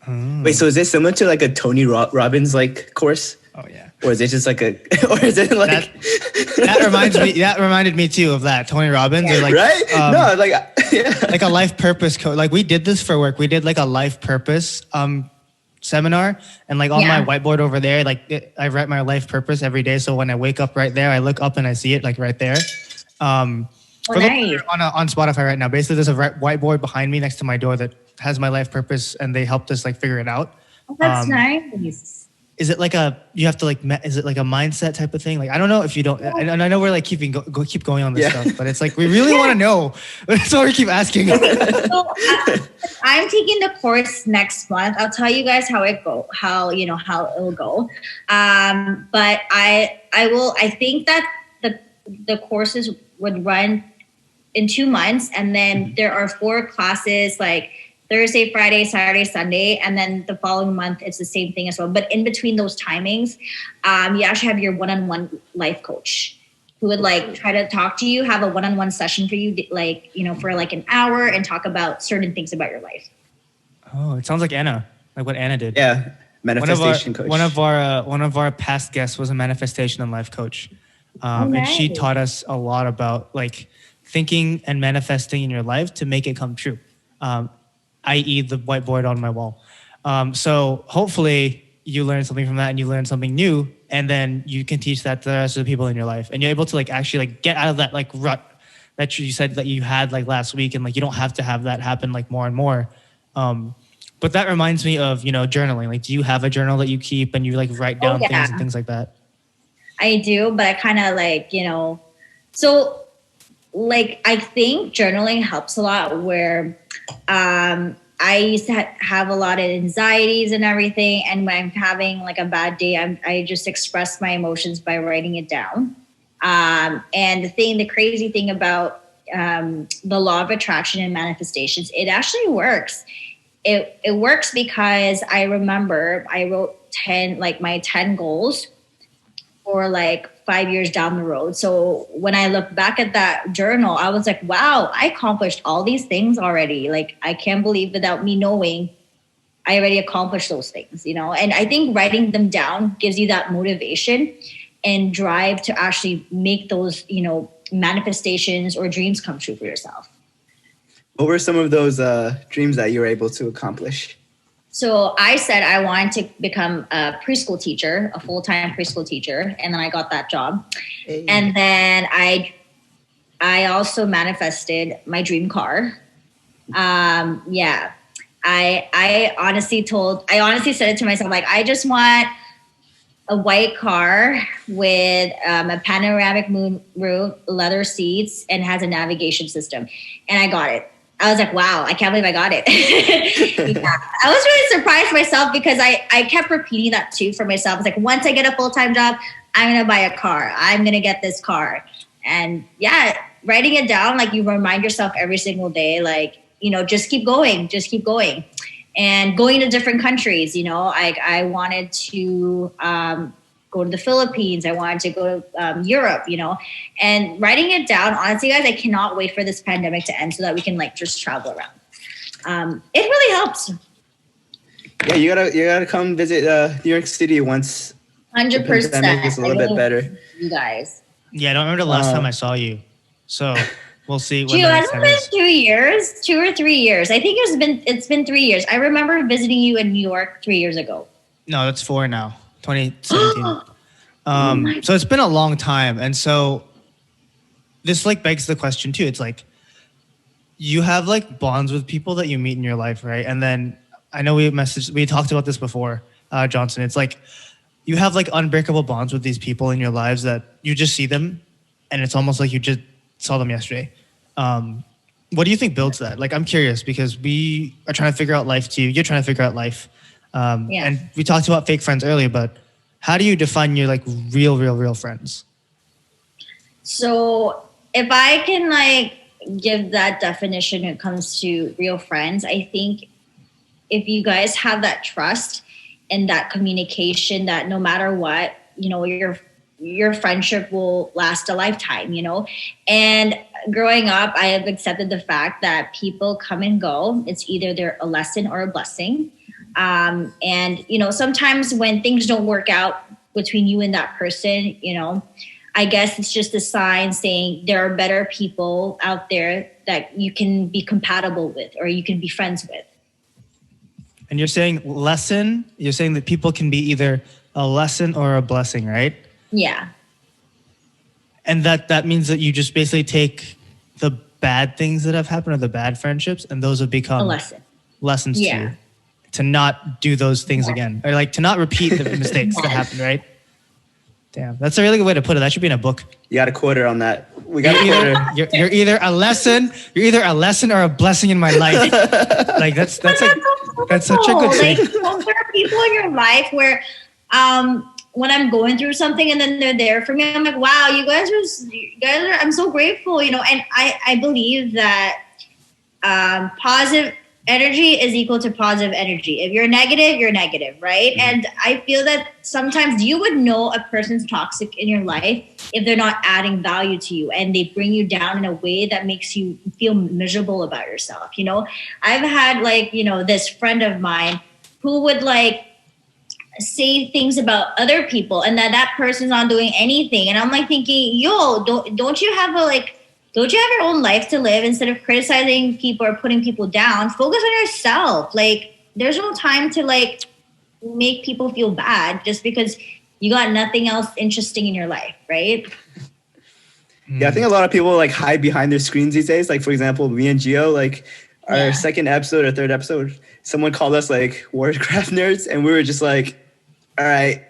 Wait, so is this similar to like a Tony Robbins like course? Oh yeah. Or is it just like or is it like that reminded me too of that Tony Robbins or like right? No, like yeah. Like a life purpose code. Like we did this for work. We did like a life purpose seminar, and like on my whiteboard over there, I write my life purpose every day. So when I wake up right there, I look up and I see it like right there. Nice. On Spotify right now. Basically, there's a whiteboard behind me next to my door that has my life purpose, and they helped us like figure it out. Oh, that's nice. Is it like is it like a mindset type of thing? Like, I don't know if you don't, and I know we're like keep going on this stuff, but it's like, we really want to know. That's why we keep asking. So, I'm taking the course next month. I'll tell you guys how it will go. But I think that the courses would run in 2 months. And then there are 4 classes, like Thursday, Friday, Saturday, Sunday, and then the following month it's the same thing as well. But in between those timings, you actually have your one-on-one life coach. who would like try to talk to you, have a one-on-one session for you, like, you know, for like an hour and talk about certain things about your life. Oh, it sounds like Anna, like what Anna did. Yeah, manifestation coach. One of our past guests was a manifestation and life coach, and she Nice. taught us a lot about like thinking and manifesting in your life to make it come true, i.e., the whiteboard on my wall. So hopefully you learn something from that, and you learn something new, and then you can teach that to the rest of the people in your life, and you're able to like actually like get out of that like rut that you said that you had like last week, and like you don't have to have that happen like more and more. But that reminds me of, you know, journaling. Like, do you have a journal that you keep and you like write down things and things like that? I do, but I kind of like, you know, so like I think journaling helps a lot where I used to have a lot of anxieties and everything. And when I'm having like a bad day, I just express my emotions by writing it down. And the crazy thing about the law of attraction and manifestations, it actually works. It works because I remember I wrote my 10 goals for like 5 years down the road. So when I look back at that journal, I was like, wow, I accomplished all these things already. Like, I can't believe without me knowing I already accomplished those things, you know? And I think writing them down gives you that motivation and drive to actually make those, you know, manifestations or dreams come true for yourself. What were some of those dreams that you were able to accomplish? So I said I wanted to become a preschool teacher, a full-time preschool teacher, and then I got that job. Hey. And then I also manifested my dream car. I honestly said it to myself, like, I just want a white car with a panoramic moon roof, leather seats, and has a navigation system. And I got it. I was like, wow, I can't believe I got it. Yeah. I was really surprised myself because I kept repeating that too for myself. It's like, once I get a full-time job, I'm going to buy a car. I'm going to get this car. And yeah, writing it down, like, you remind yourself every single day, like, you know, just keep going. And going to different countries, you know, I wanted to go to the Philippines. I wanted to go to Europe, you know, and writing it down. Honestly, guys, I cannot wait for this pandemic to end so that we can like just travel around. It really helps. Yeah, you gotta come visit New York City once. 100%. The pandemic is a little bit better. You guys. Yeah, I don't remember the last time I saw you, so we'll see. Gee, has it been 2 years? 2 or 3 years? I think it's been 3 years. I remember visiting you in New York 3 years ago. No, that's 4 now. 2017. So it's been a long time. And so this like begs the question too. It's like, you have like bonds with people that you meet in your life, right? And then I know we talked about this before, Johnson. It's like, you have like unbreakable bonds with these people in your lives that you just see them and it's almost like you just saw them yesterday. What do you think builds that? Like, I'm curious because we are trying to figure out life too. You're trying to figure out life. And we talked about fake friends earlier, but how do you define your like real friends? So if I can like give that definition when it comes to real friends, I think if you guys have that trust and that communication, that no matter what, you know, your friendship will last a lifetime, you know. And growing up, I have accepted the fact that people come and go. It's either they're a lesson or a blessing. And, you know, sometimes when things don't work out between you and that person, you know, I guess it's just a sign saying there are better people out there that you can be compatible with or you can be friends with. And you're saying lesson, you're saying that people can be either a lesson or a blessing, right? Yeah. And that means that you just basically take the bad things that have happened or the bad friendships and those have become a lesson. Lessons to you. To not do those things again, or like to not repeat the mistakes that happened, right? Damn, that's a really good way to put it. That should be in a book. You got a quarter on that. We got a quarter. You're either a lesson or a blessing in my life. Like that's such a good thing. Like, there are people in your life where, when I'm going through something and then they're there for me, I'm like, wow, you guys are. I'm so grateful, you know. And I believe that positive energy is equal to positive energy. If you're negative, you're negative, right? And I feel that sometimes you would know a person's toxic in your life if they're not adding value to you and they bring you down in a way that makes you feel miserable about yourself. You know, I've had like, you know, this friend of mine who would like say things about other people and that person's not doing anything. And I'm like thinking, yo, don't you have your own life to live? Instead of criticizing people or putting people down, focus on yourself. Like, there's no time to like make people feel bad just because you got nothing else interesting in your life, right? Yeah, I think a lot of people like hide behind their screens these days. Like, for example, me and Gio, like our second episode or third episode, someone called us like Warcraft nerds, and we were just like, all right,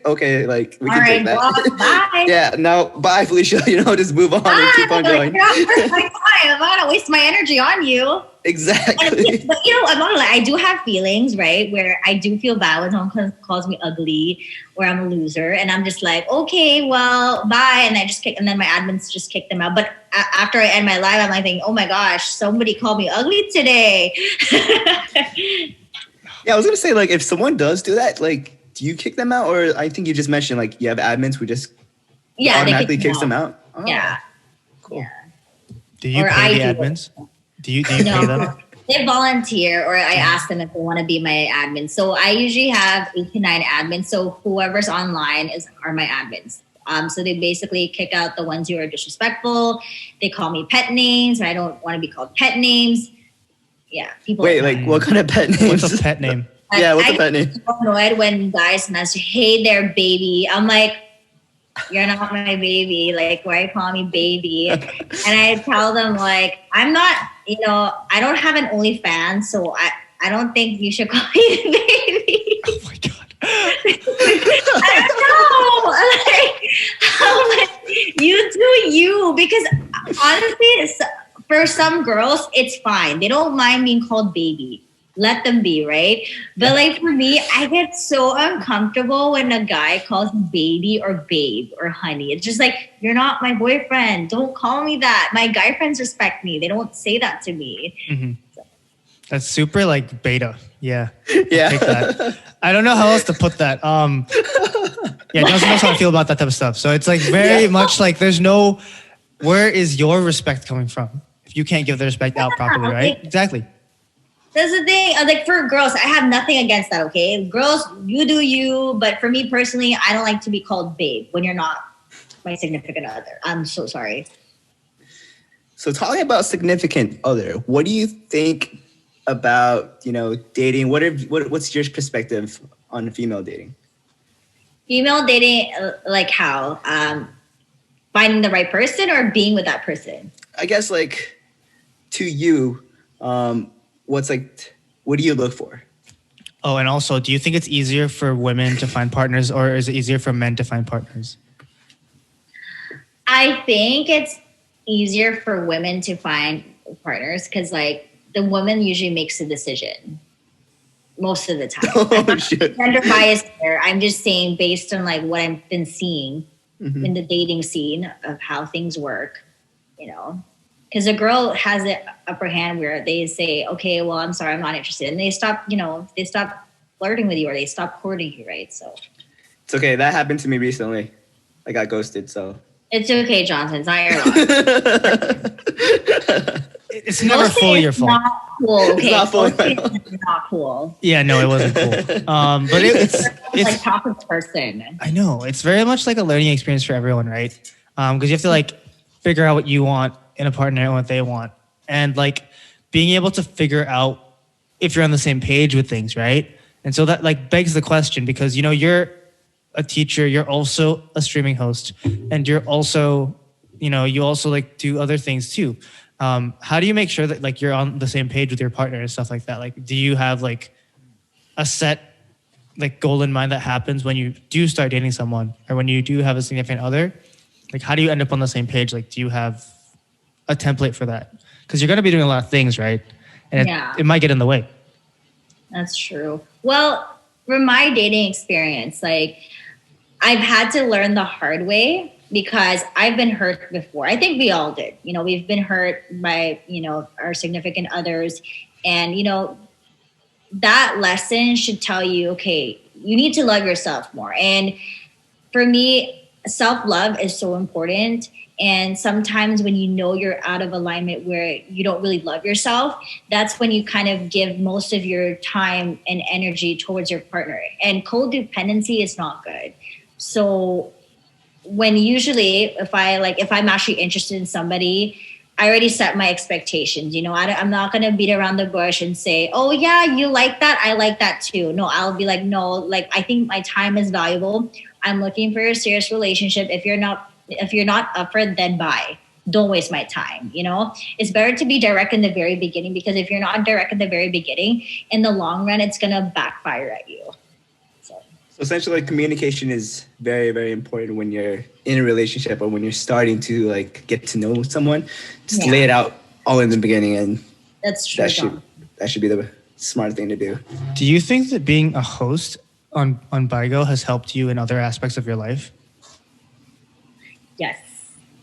okay, like we can take that. Well, bye. Yeah, no, bye, Felicia. You know, just move on and keep on going. I'm not gonna waste my energy on you. Exactly. But you know, I'm not like I do have feelings, right? Where I do feel bad when someone calls me ugly or I'm a loser, and I'm just like, okay, well, bye, and I just kick, and then my admins just kick them out. But after I end my live, I'm like thinking, oh my gosh, somebody called me ugly today. Yeah, I was gonna say like if someone does do that, like, do you kick them out, or I think you just mentioned like you have admins who just automatically kicks them out. Oh, yeah. Cool. Yeah. Do you pay the admins? Do you pay them? They volunteer, or I ask them if they want to be my admin. So I usually have 8 to 9 admins. So whoever's online are my admins. So they basically kick out the ones who are disrespectful. They call me pet names. I don't want to be called pet names. Yeah, people. Wait, like what kind of pet names? What's a pet name? Yeah, what's a pet name? I'm annoyed when guys message, "Hey there, baby." I'm like, you're not my baby. Like, why are you calling me baby? And I tell them like, I'm not, you know, I don't have an OnlyFans, so I don't think you should call me baby. Oh my God. I don't know. Like, you do you, because honestly, for some girls, it's fine. They don't mind being called baby. Let them be, right? But like for me, I get so uncomfortable when a guy calls me baby or babe or honey. It's just like, you're not my boyfriend. Don't call me that. My guy friends respect me. They don't say that to me. Mm-hmm. That's super like beta. Yeah. Yeah. Take that. I don't know how else to put that. Yeah, Johnson knows how I feel about that type of stuff. So it's like very much like there's no, where is your respect coming from? If you can't give the respect out properly, right? Exactly. That's the thing. Like for girls, I have nothing against that. Okay, girls, you do you. But for me personally, I don't like to be called babe when you're not my significant other. I'm so sorry. So talking about significant other, what do you think about, you know, dating? What's your perspective on female dating? Female dating, like how? Finding the right person or being with that person? I guess like to you, what do you look for? Oh, and also, do you think it's easier for women to find partners, or is it easier for men to find partners? I think it's easier for women to find partners because like the woman usually makes the decision most of the time. Oh, shit. Gender bias there. I'm just saying based on like what I've been seeing in the dating scene of how things work, you know. Because a girl has the upper hand where they say, okay, well, I'm sorry, I'm not interested. And they stop flirting with you or they stop courting you, right? So it's okay. That happened to me recently. I got ghosted, so. It's okay, Johnson. It's not your loss. It's never fully your fault. Not cool. Okay? It's not fully my fault. It's not cool. Yeah, no, it wasn't cool. But it's like talk to the person. I know. It's very much like a learning experience for everyone, right? Because you have to like figure out what you want in a partner and what they want. And like being able to figure out if you're on the same page with things, right? And so that like begs the question because, you know, you're a teacher, you're also a streaming host, and you're also, you know, you also like do other things too. How do you make sure that like you're on the same page with your partner and stuff like that? Like, do you have like a set like goal in mind that happens when you do start dating someone or when you do have a significant other? Like, how do you end up on the same page? Like, do you have a template for that? Because you're going to be doing a lot of things, right? And it might get in the way. That's true. Well, from my dating experience, like I've had to learn the hard way because I've been hurt before. I think we all did. We've been hurt by, our significant others. And, that lesson should tell you, okay, you need to love yourself more. And for me, self-love is so important. And sometimes when you're out of alignment where you don't really love yourself, that's when you kind of give most of your time and energy towards your partner. And codependency is not good. So when usually if I'm actually interested in somebody, I already set my expectations. I'm not going to beat around the bush and say, oh yeah, you like that, I like that too. No, I'll be like, no, like I think my time is valuable. I'm looking for a serious relationship. If you're not up for it, then bye. Don't waste my time. It's better to be direct in the very beginning, because if you're not direct in the very beginning, in the long run, it's going to backfire at you. So essentially, like, communication is very, very important when you're in a relationship or when you're starting to like get to know someone. Just lay it out all in the beginning, and that's true. That should be the smart thing to do. Do you think that being a host on BIGO has helped you in other aspects of your life? Yes,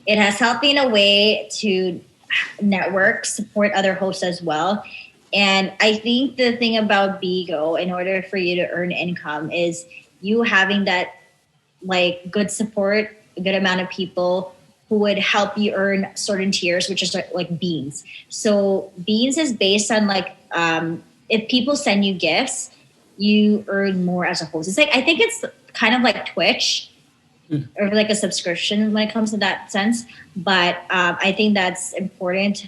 it has helped me in a way to network, support other hosts as well. And I think the thing about BIGO, in order for you to earn income, is you having that like good support, a good amount of people who would help you earn certain tiers, which is like beans. So beans is based on like, if people send you gifts, you earn more as a host. It's like, I think it's kind of like Twitch or like a subscription when it comes to that sense. But I think that's important.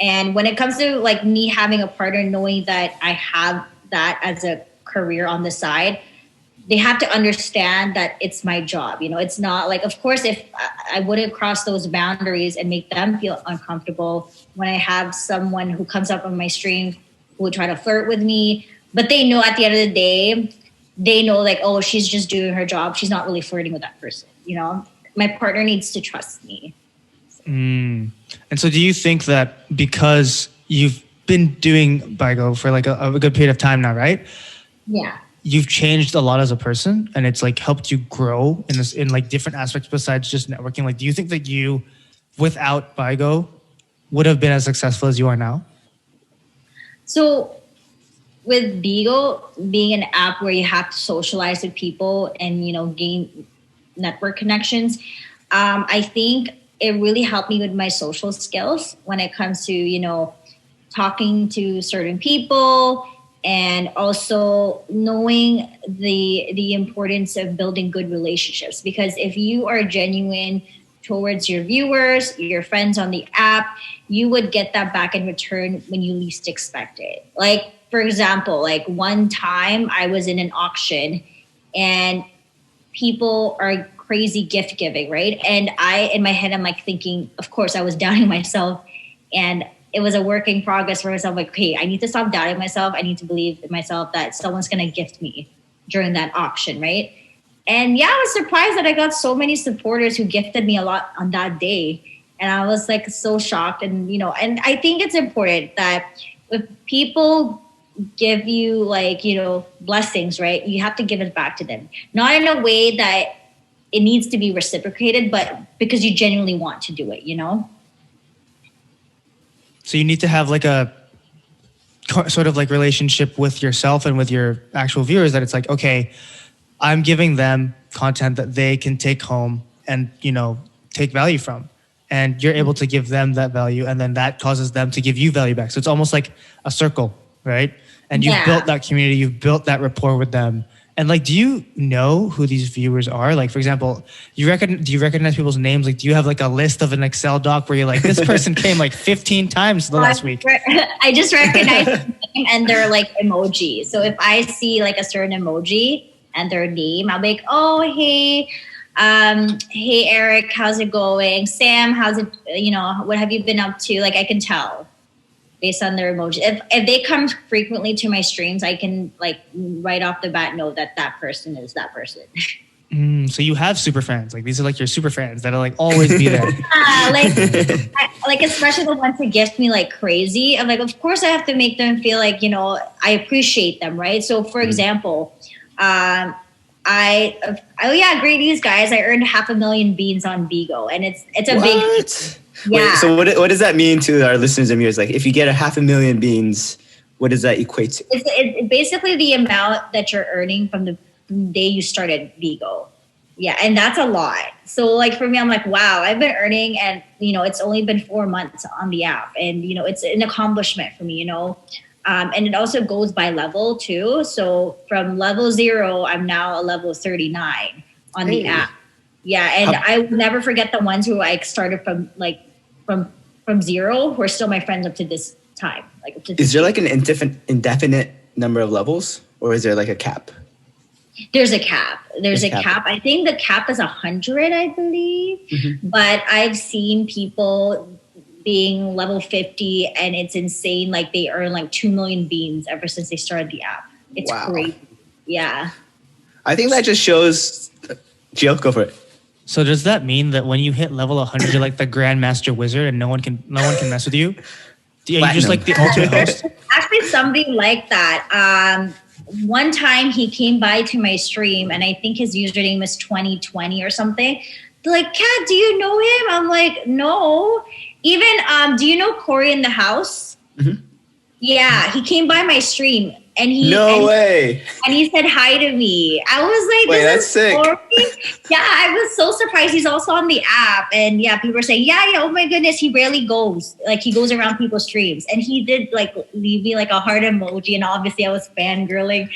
And when it comes to like me having a partner, knowing that I have that as a career on the side, they have to understand that it's my job. It's not like, of course, if I wouldn't cross those boundaries and make them feel uncomfortable when I have someone who comes up on my stream who would try to flirt with me, but they know at the end of the day, they know like, oh, she's just doing her job. She's not really flirting with that person. My partner needs to trust me. And so do you think that because you've been doing BIGO for like a good period of time now, right? Yeah. You've changed a lot as a person, and it's like helped you grow in like different aspects besides just networking. Like, do you think that you, without BIGO, would have been as successful as you are now? So with BIGO being an app where you have to socialize with people and, gain network connections, I think it really helped me with my social skills when it comes to, talking to certain people, and also knowing the importance of building good relationships. Because if you are genuine towards your viewers, your friends on the app, you would get that back in return when you least expect it. Like, for example, like one time I was in an auction and people are crazy gift giving, right? And in my head, I'm like thinking, of course, I was doubting myself, and it was a work in progress for myself. Like, okay, I need to stop doubting myself. I need to believe in myself that someone's going to gift me during that auction, right? And yeah, I was surprised that I got so many supporters who gifted me a lot on that day. And I was like so shocked. And, and I think it's important that if people give you like, blessings, right? You have to give it back to them. Not in a way that it needs to be reciprocated, but because you genuinely want to do it, So you need to have like a sort of like relationship with yourself and with your actual viewers, that it's like, okay, I'm giving them content that they can take home and, take value from. And you're able to give them that value, and then that causes them to give you value back. So it's almost like a circle, right? And you've built that community, you've built that rapport with them. And like, do you know who these viewers are? Like, for example, do you recognize people's names? Like, do you have like a list of an Excel doc where you're like, this person came like 15 times the last week? I just recognize them and they're like emoji. So if I see like a certain emoji and their name, I'll be like, oh, hey, hey, Eric, how's it going? Sam, how's it, what have you been up to? Like, I can tell based on their emoji. If they come frequently to my streams, I can like right off the bat know that person is that person. So you have super fans. Like, these are like your super fans that'll like always be there. Like especially the ones who gift me like crazy. I'm like, of course I have to make them feel like, I appreciate them, right? So for example, oh yeah, great news, guys! I earned 500,000 beans on BIGO, and it's a big yeah. Wait, so what does that mean to our listeners and viewers? Like, if you get 500,000 beans, what does that equate to? It's basically the amount that you're earning from the day you started BIGO. Yeah, and that's a lot. So like for me, I'm like, wow, I've been earning, and it's only been 4 months on the app, and it's an accomplishment for me. And it also goes by level too. So from level 0, I'm now a level 39 on the app. Yeah, and I will never forget the ones who I started from from 0 who are still my friends up to this time. Like, up to is there like an indefinite number of levels, or is there like a cap? There's a cap. There's a cap. I think the cap is 100, I believe. Mm-hmm. But I've seen people being level 50, and it's insane. Like, they earn like 2 million beans ever since they started the app. It's crazy. Yeah. I think that just shows. Gio, go for it. So does that mean that when you hit level 100, you're like the Grandmaster Wizard, and no one can mess with you? Are you just like the ultimate host? Actually, something like that. One time he came by to my stream, and I think his username was 2020 or something. They're like, Kat, do you know him? I'm like, no. Even, do you know Corey in the house? Mm-hmm. Yeah, he came by my stream, and No way. And he said hi to me. I was like, wait, that's sick. Yeah, I was so surprised. He's also on the app, and yeah, people were saying, yeah, oh my goodness, he rarely goes. Like, he goes around people's streams, and he did like leave me like a heart emoji, and obviously I was fangirling.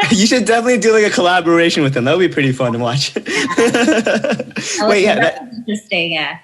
You should definitely do like a collaboration with him. That would be pretty fun to watch. Wait, yeah, that's interesting. Yeah.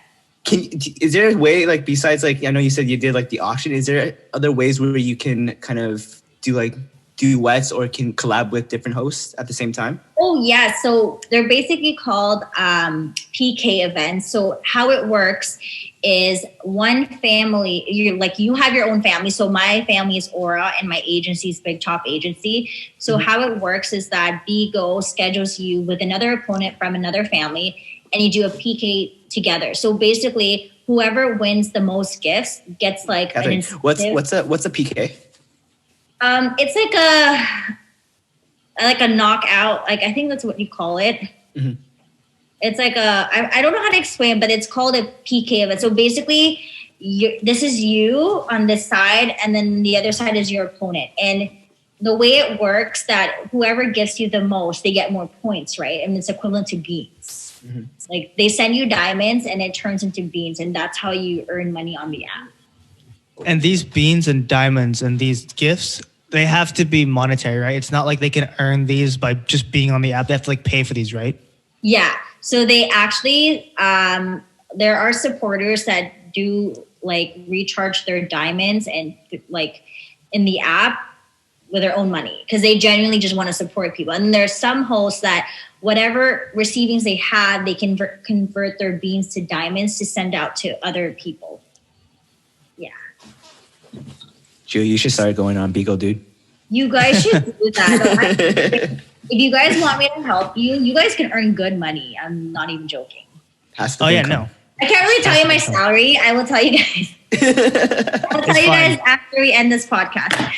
Is there a way, like, besides, like, I know you said you did like the auction, is there other ways where you can kind of do like duets or can collab with different hosts at the same time? Oh yeah, so they're basically called PK events. So how it works is one family, you have your own family. So my family is Aura, and my agency is Big Top Agency. So how it works is that BIGO schedules you with another opponent from another family, and you do a PK together. So basically, whoever wins the most gifts gets like Katherine, an incentive. What's a PK? It's like a knockout. Like, I think that's what you call it. Mm-hmm. It's like I don't know how to explain, but it's called a PK event. So basically, this is you on this side, and then the other side is your opponent. And the way it works, that whoever gives you the most, they get more points, right? And it's equivalent to beans. Mm-hmm. Like, they send you diamonds, and it turns into beans, and that's how you earn money on the app. And these beans and diamonds and these gifts, they have to be monetary, right? It's not like they can earn these by just being on the app. They have to like pay for these, right? Yeah. So they actually, there are supporters that do like recharge their diamonds and like in the app with their own money, because they genuinely just want to support people. And there's some hosts that whatever receivings they have, they can convert their beans to diamonds to send out to other people. Yeah. Gio, you should start going on BIGO, dude. You guys should do that. If you guys want me to help you, you guys can earn good money. I'm not even joking. Oh yeah, no. I can't really tell you my salary. I will tell you guys. I'll tell you guys after we end this podcast.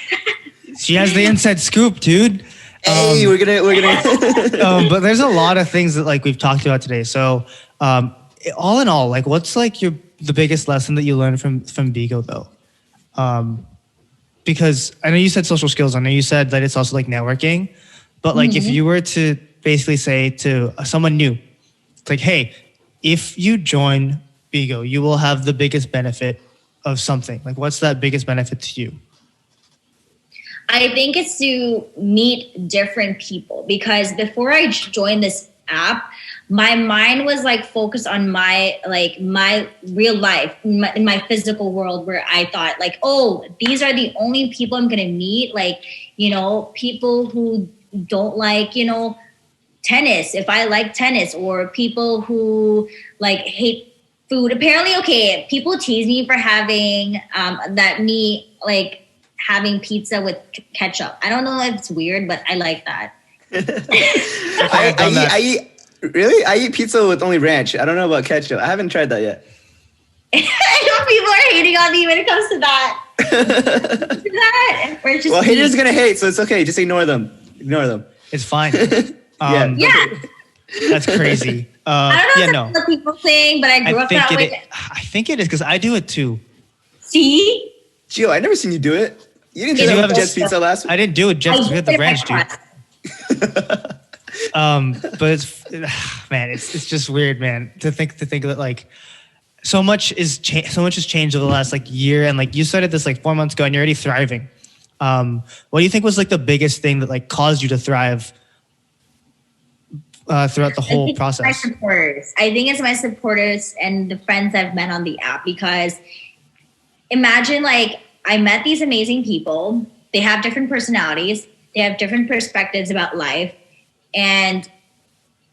She has the inside scoop, dude. Hey, we're gonna. But there's a lot of things that like we've talked about today. So, all in all, like, what's like the biggest lesson that you learned from BIGO though? Because I know you said social skills. I know you said that it's also like networking. But like, if you were to basically say to someone new, it's like, hey, if you join BIGO, you will have the biggest benefit of something. Like, what's that biggest benefit to you? I think it's to meet different people, because before I joined this app, my mind was like focused on my real life, in my physical world, where I thought like, oh, these are the only people I'm going to meet. Like, people who don't like, tennis, if I like tennis, or people who like hate food. Apparently, okay, people tease me for having having pizza with ketchup. I don't know if it's weird, but I like that. I eat pizza with only ranch. I don't know about ketchup. I haven't tried that yet. I know people are hating on me when it comes to that. Well, haters are gonna hate, so it's okay. Just ignore them. It's fine. Yeah. That's crazy. I don't know yeah, if no. that's what people saying, but I grew up that way. I think it is because I do it too. See? Gio, I never seen you do it. You didn't do You that have with a- Jet's Pizza last I week. didn't do it just I with the did it ranch, by dude. class. But it's man, it's just weird, man, to think that like so much has changed over the last like year, and like you started this like 4 months ago, and you're already thriving. What do you think was like the biggest thing that like caused you to thrive throughout the whole My process? supporters. I think it's my supporters and the friends I've met on the app, because imagine like I met these amazing people. They have different personalities. They have different perspectives about life. And,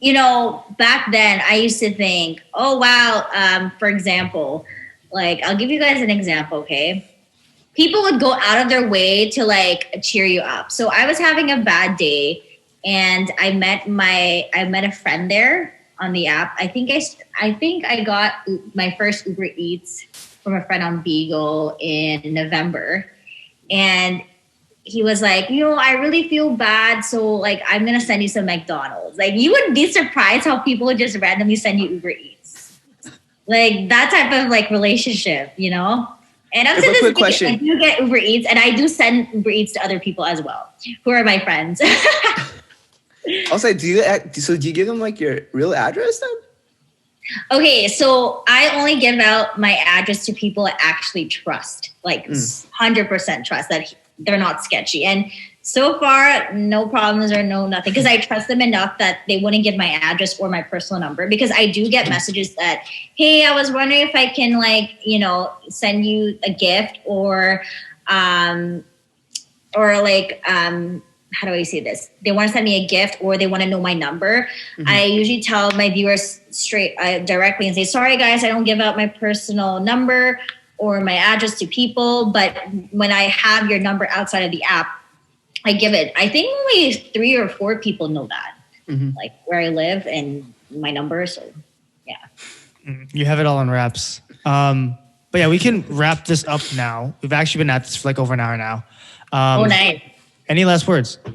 you know, back then I used to think, oh, wow. For example, like I'll give you guys an example, okay? People would go out of their way to like cheer you up. So I was having a bad day, and I met a friend there on the app. I think I got my first Uber Eats from a friend on BIGO in November, and he was like, you know, I really feel bad, so like I'm gonna send you some McDonald's. Like you would be surprised how people would just randomly send you Uber Eats, like that type of like relationship, you know. And up to this day, I do get Uber Eats, and I do send Uber Eats to other people as well, who are my friends. Also, do you give them like your real address then? Okay, so I only give out my address to people I actually trust, like 100% trust that they're not sketchy. And so far, no problems or no nothing, because I trust them enough that they wouldn't give my address or my personal number, because I do get messages that, hey, I was wondering if I can like, you know, send you a gift or like, how do I say this? They want to send me a gift or they want to know my number. I usually tell my viewers straight directly and say, sorry guys, I don't give out my personal number or my address to people. But when I have your number outside of the app, I give it. I think only 3 or 4 people know that, like where I live and my number. So yeah. You have it all on wraps. But yeah, we can wrap this up now. We've actually been at this for like over an hour now. Oh, nice. Any last words? All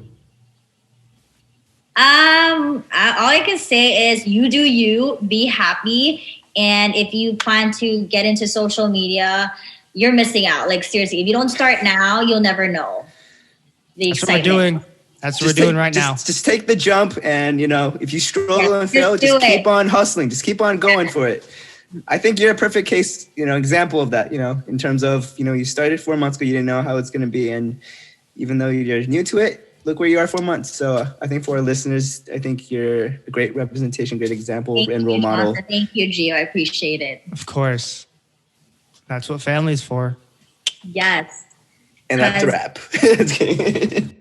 I can say is you do you, be happy. And if you plan to get into social media, you're missing out. Like seriously, if you don't start now, you'll never know. That's what we're doing. That's what we're doing right now. Just take the jump, and you know, if you struggle and fail, just keep on hustling. Just keep on going for it. I think you're a perfect case, you know, example of that, you know, in terms of, you know, you started 4 months ago, you didn't know how it's going to be. And even though you're new to it, look where you are 4 months. So I think for our listeners, I think you're a great representation, great example and role model. Thank you, Gio. I appreciate it. Of course. That's what family's for. Yes. And that's a wrap.